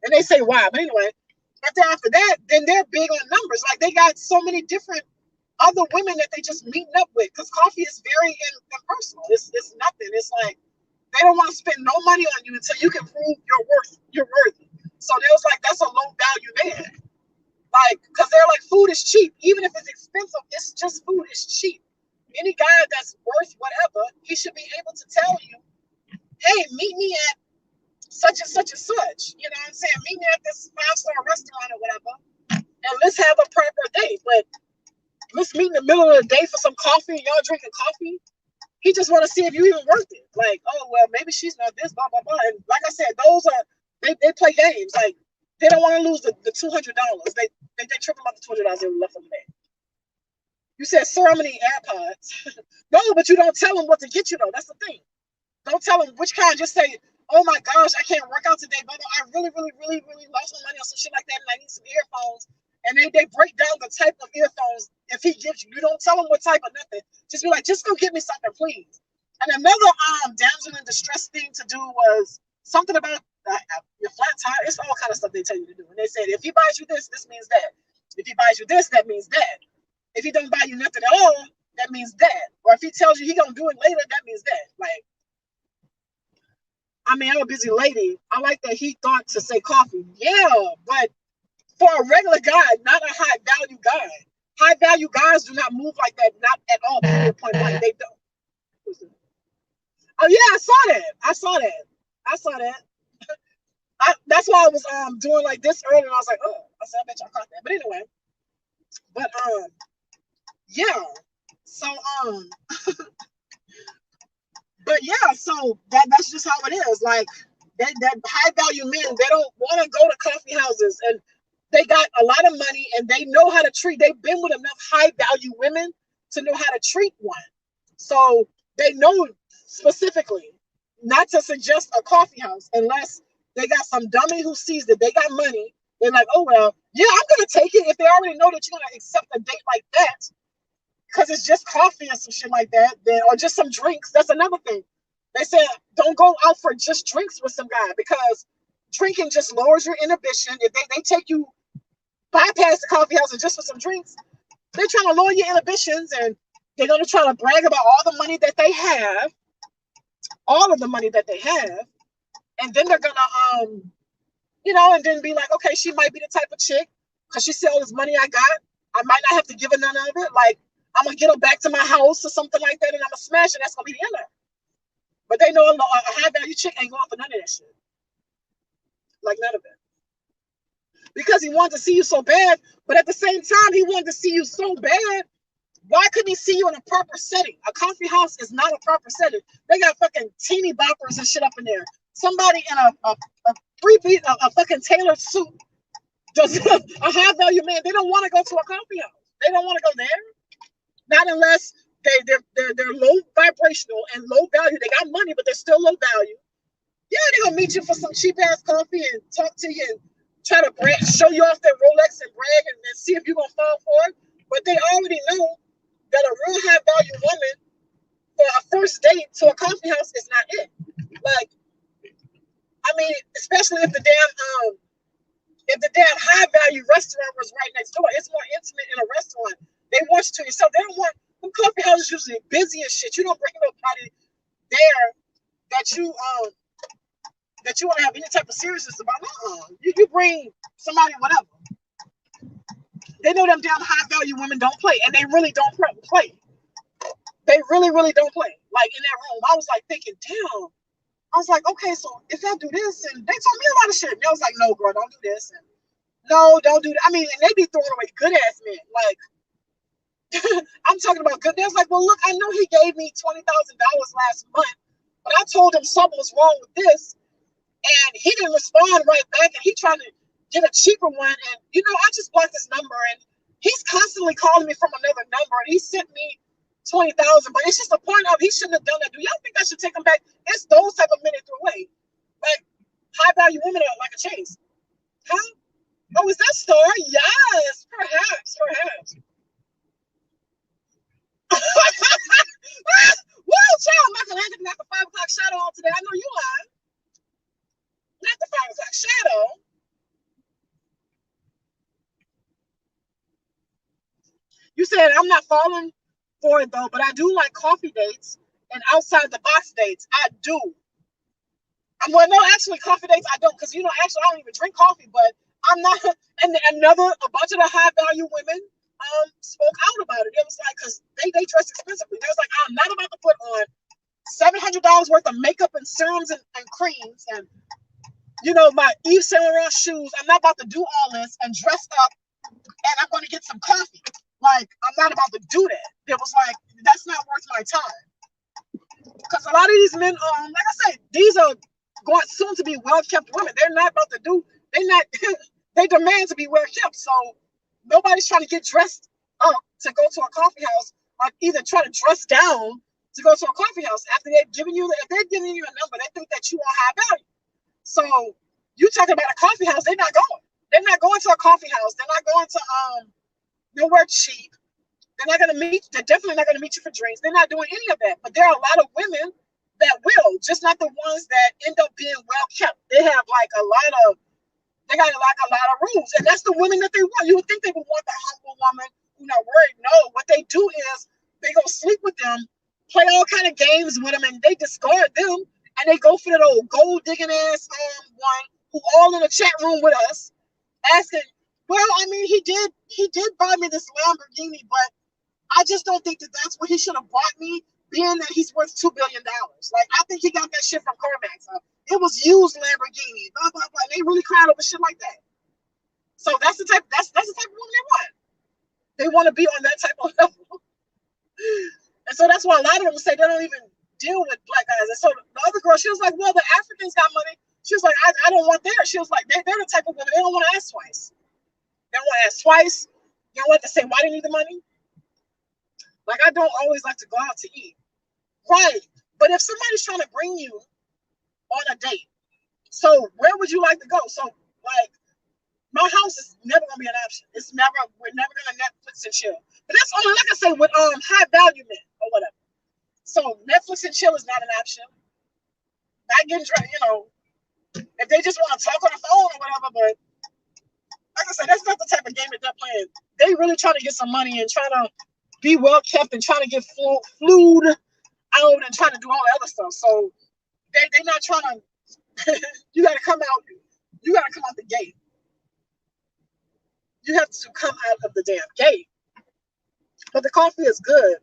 And they say why. But anyway, after that, then they're big on numbers. Like they got so many different other women that they just meeting up with. Because coffee is very impersonal. It's nothing. It's like they don't want to spend no money on you until you can prove you're worthy. So they was like, that's a low value man. Like, because they're like, food is cheap. Even if it's expensive, it's just food is cheap. Any guy that's worth whatever, he should be able to tell you, hey, meet me at such and such and such. You know what I'm saying? Meet me at this 5-star restaurant or whatever, and let's have a proper date. But let's meet in the middle of the day for some coffee and y'all drinking coffee. He just want to see if you even worth it. Like, oh, well, maybe she's not this, blah, blah, blah. And like I said, those are, they play games. Like, they don't want to lose the $200. They trip about the $200 they left on the day. You said, sir, how many AirPods? No, but you don't tell them what to get you, though. That's the thing. Don't tell them which kind. Just say, oh, my gosh, I can't work out today, but I really lost my money on some shit like that, and I need some earphones. And they break down the type of earphones if he gives you. You don't tell him what type of nothing. Just be like, just go get me something, please. And another damsel in distress thing to do was something about your flat tire. It's all kind of stuff they tell you to do. And they said, if he buys you this means that. If he buys you this, that means that. If he don't buy you nothing at all, that means that. Or if he tells you he gonna do it later, that means that. Like, I mean, I'm a busy lady. I like that he thought to say coffee. Yeah, but for a regular guy, not a high value guy. High value guys do not move like that, not at all. Point blank, they don't. Oh yeah, I saw that. That's why I was doing like this earlier. And I was like, oh, I said, I bet y'all caught that. But anyway, yeah. So but yeah, so that's just how it is. Like that high value men, they don't want to go to coffee houses, and they got a lot of money and they know how to treat. They've been with enough high value women to know how to treat one. So they know specifically not to suggest a coffee house unless they got some dummy who sees that they got money. They're like, oh, well, yeah, I'm going to take it if they already know that you're going to accept a date like that because it's just coffee and some shit like that, then, or just some drinks. That's another thing. They said, don't go out for just drinks with some guy because drinking just lowers your inhibition. If they take you bypass the coffee house and just for some drinks, they're trying to lower your inhibitions and they're going to try to brag about all the money that they have, all of the money that they have. And then they're going to, and then be like, okay, she might be the type of chick because she said all this money I got. I might not have to give her none of it. Like, I'm going to get her back to my house or something like that and I'm going to smash it. That's going to be the end of it. But they know a high value chick ain't going for none of that shit. Like, none of it. Because he wanted to see you so bad, but at the same time, he wanted to see you so bad. Why couldn't he see you in a proper setting? A coffee house is not a proper setting. They got fucking teeny boppers and shit up in there. Somebody in a fucking tailored suit, just a high value man. They don't want to go to a coffee house. They don't want to go there. Not unless they're low vibrational and low value. They got money, but they're still low value. Yeah, they're gonna meet you for some cheap ass coffee and talk to you and try to show you off their Rolex and brag and see if you're gonna fall for it. But they already know that a real high value woman for a first date to a coffee house is not it. Like, I mean, especially if the damn high value restaurant was right next door. It's more intimate in a restaurant. They want you to yourself. They don't want them coffee houses usually busy and shit. You don't bring nobody there that you want to have any type of seriousness about. You bring somebody, whatever. They know them damn high value women don't play, and they really don't play. They really don't play. Like in that room, I was like thinking, damn, I was like, okay, so if y'all do this, and they told me a lot of shit. And I was like, no, girl, don't do this. And no, don't do that. I mean, and they be throwing away good ass men. Like, I'm talking about good. They was like, well, look, I know he gave me $20,000 last month, but I told him something was wrong with this, and he didn't respond right back, and he tried to get a cheaper one. And I just blocked his number, and he's constantly calling me from another number, and he sent me 20,000. But it's just the point of he shouldn't have done that. Do y'all think I should take him back? It's those type of men that threw away. Like high value women are like a chase. Huh? Oh, is that Star? Yes, perhaps. Well, child, Michelangelo got the 5 o'clock shadow on today. I know you lying. Not the 5 o'clock shadow. You said I'm not falling for it though, but I do like coffee dates and outside the box dates. I do. Well, no, actually, coffee dates I don't, because actually I don't even drink coffee, but I'm not. And a bunch of the high value women spoke out about it. It was like, because they dress expensively. They was like, I'm not about to put on $700 worth of makeup and serums and creams and my Yves Saint Laurent shoes. I'm not about to do all this and dress up, and I'm going to get some coffee. Like, I'm not about to do that. It was like, that's not worth my time. Because a lot of these men, like I said, these are going soon to be well-kept women. They're not about to do, they demand to be well-kept. So nobody's trying to get dressed up to go to a coffee house, or either try to dress down to go to a coffee house after if they're giving you a number. They think that you are high value. So you talking about a coffee house, they're not going. They're not going to a coffee house. They're not going to nowhere cheap. They're definitely not gonna meet you for drinks. They're not doing any of that. But there are a lot of women that will, just not the ones that end up being well kept. They have they got a lot of rules. And that's the women that they want. You would think they would want the humble woman who's not worried. No, what they do is they go sleep with them, play all kind of games with them, and they discard them, and they go for that old gold digging ass one who all in a chat room with us, asking, well, I mean, he did buy me this Lamborghini, but I just don't think that that's what he should have bought me, being that he's worth $2 billion. Like, I think he got that shit from CarMax. It was used Lamborghini, blah, blah, blah. They really cried over shit like that. So that's the type of woman they want. They want to be on that type of level. And so that's why a lot of them say they don't even deal with black guys. And so the other girl, she was like, well, the Africans got money. She was like, I don't want theirs. She was like, they're the type of women, they don't want to ask twice. They don't want to ask twice. They don't want to say why they need the money. Like, I don't always like to go out to eat. Right. But if somebody's trying to bring you on a date, so where would you like to go? So, like, my house is never going to be an option. We're never going to Netflix and chill. But that's only, like I say, with high value men or whatever. So Netflix and chill is not an option. Not getting drunk, if they just want to talk on the phone or whatever. But like I said, that's not the type of game that they're playing. They really trying to get some money and trying to be well kept and trying to get flued out and trying to do all the other stuff. So they're not trying to. You got to come out. You got to come out the gate. You have to come out of the damn gate. But the coffee is good.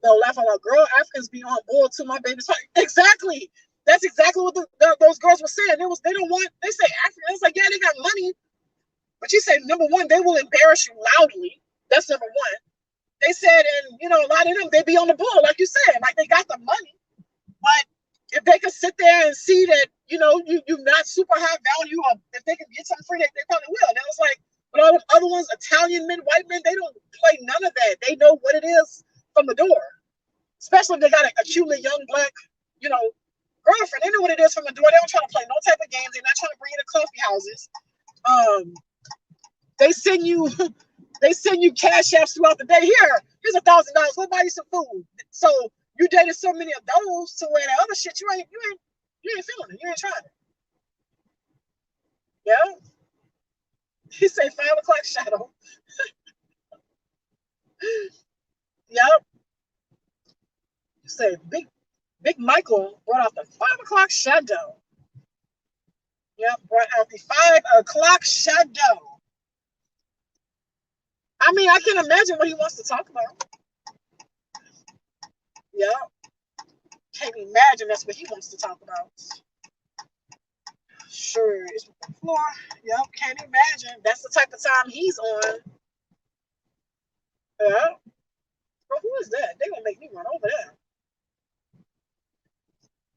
They'll laugh out, girl, Africans be on board to my baby's heart. Exactly. That's exactly what those girls were saying. They don't want. They say Africans. It's like, yeah, they got money. But you say, number one, they will embarrass you loudly. That's number one. They said, and a lot of them, they be on the bull, like you said, like they got the money. But if they could sit there and see that, you're not super high value, or if they can get something free, they probably will. And it was like, but all the other ones, Italian men, white men, they don't play none of that. They know what it is from the door. Especially if they got a cutely young black, girlfriend. They know what it is from the door. They don't try to play no type of games. They're not trying to bring you to coffee houses. They send you cash apps throughout the day. Here's $1,000. Go buy you some food. So you dated so many of those to where the other shit you ain't feeling it. You ain't trying it. Yeah. He say 5 o'clock shadow. Yep. You say Big Michael brought out the 5 o'clock shadow. Yep, brought out the 5 o'clock shadow. I mean, I can imagine what he wants to talk about. Yeah. Can't imagine that's what he wants to talk about. sure it's on the floor. Yep, can't imagine. That's the type of time he's on. Yeah. Bro, who is that? They gonna make me run over there.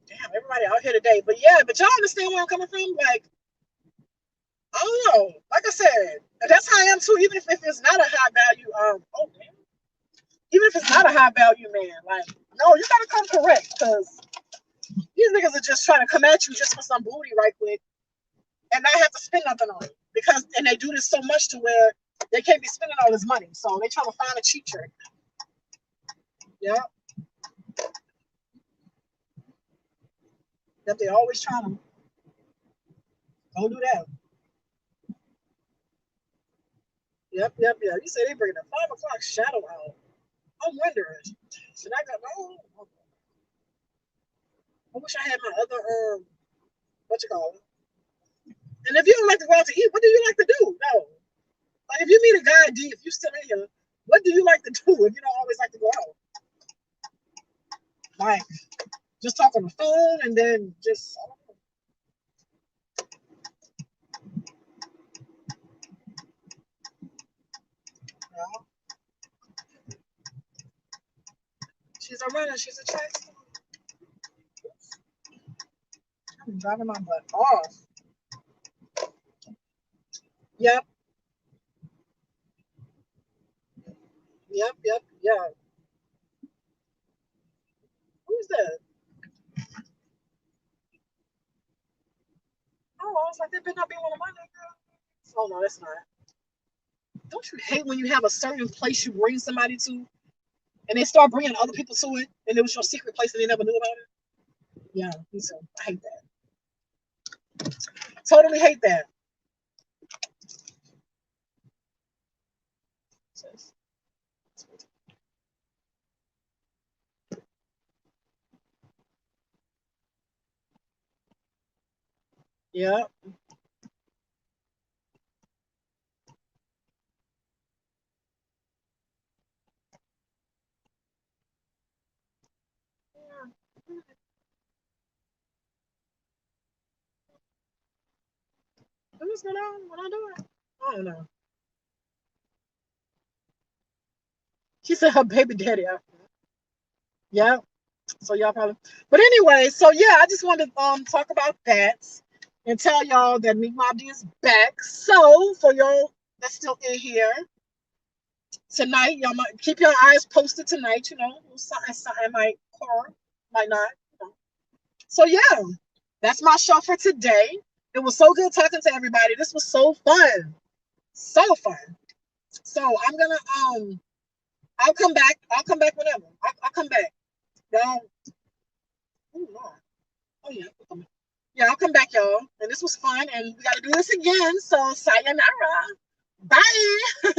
Damn, everybody out here today. But yeah, but y'all understand where I'm coming from? Like, I don't know. Like I said, that's how I am too. Even if it's not a high value, oh man. Even if it's not a high value man, like, no, you gotta come correct, because these niggas are just trying to come at you just for some booty right quick and not have to spend nothing on it. And they do this so much to where they can't be spending all this money. So they trying to find a cheat trick. Yeah. That they always trying to go do that. Yep. You say they bringing the 5 o'clock shadow out. I'm wondering, should I go? No. I wish I had my other what you call it? And if you don't like to go out to eat, what do you like to do? No. Like, if you meet a guy, D, if you still in here, what do you like to do if you don't always like to go out? Like, just talk on the phone and then just, I don't know. Yeah. She's a runner. She's a track star. I'm driving my butt off. Yep. Yeah. Who's that? Oh, I was like, that better not be one of my niggas. Oh, no, that's not. Don't you hate when you have a certain place you bring somebody to and they start bringing other people to it and it was your secret place and they never knew about it? Yeah, me too. I hate that. Totally hate that. Yeah. What's going on? What I doing? I don't know. She said her baby daddy out. Yeah. So y'all probably. But anyway, so yeah, I just wanted to talk about that and tell y'all that MINK MOB D is back. So for y'all that's still in here tonight, y'all might keep your eyes posted tonight. You know, something might occur, might not. You know. So yeah, that's my show for today. It was so good talking to everybody. This was so fun. So fun. So I'm gonna I'll come back. I'll come back whenever. I'll come back. Y'all. Oh Lord. Oh yeah. Yeah, I'll come back, y'all. And this was fun. And we gotta do this again. So sayonara. Bye.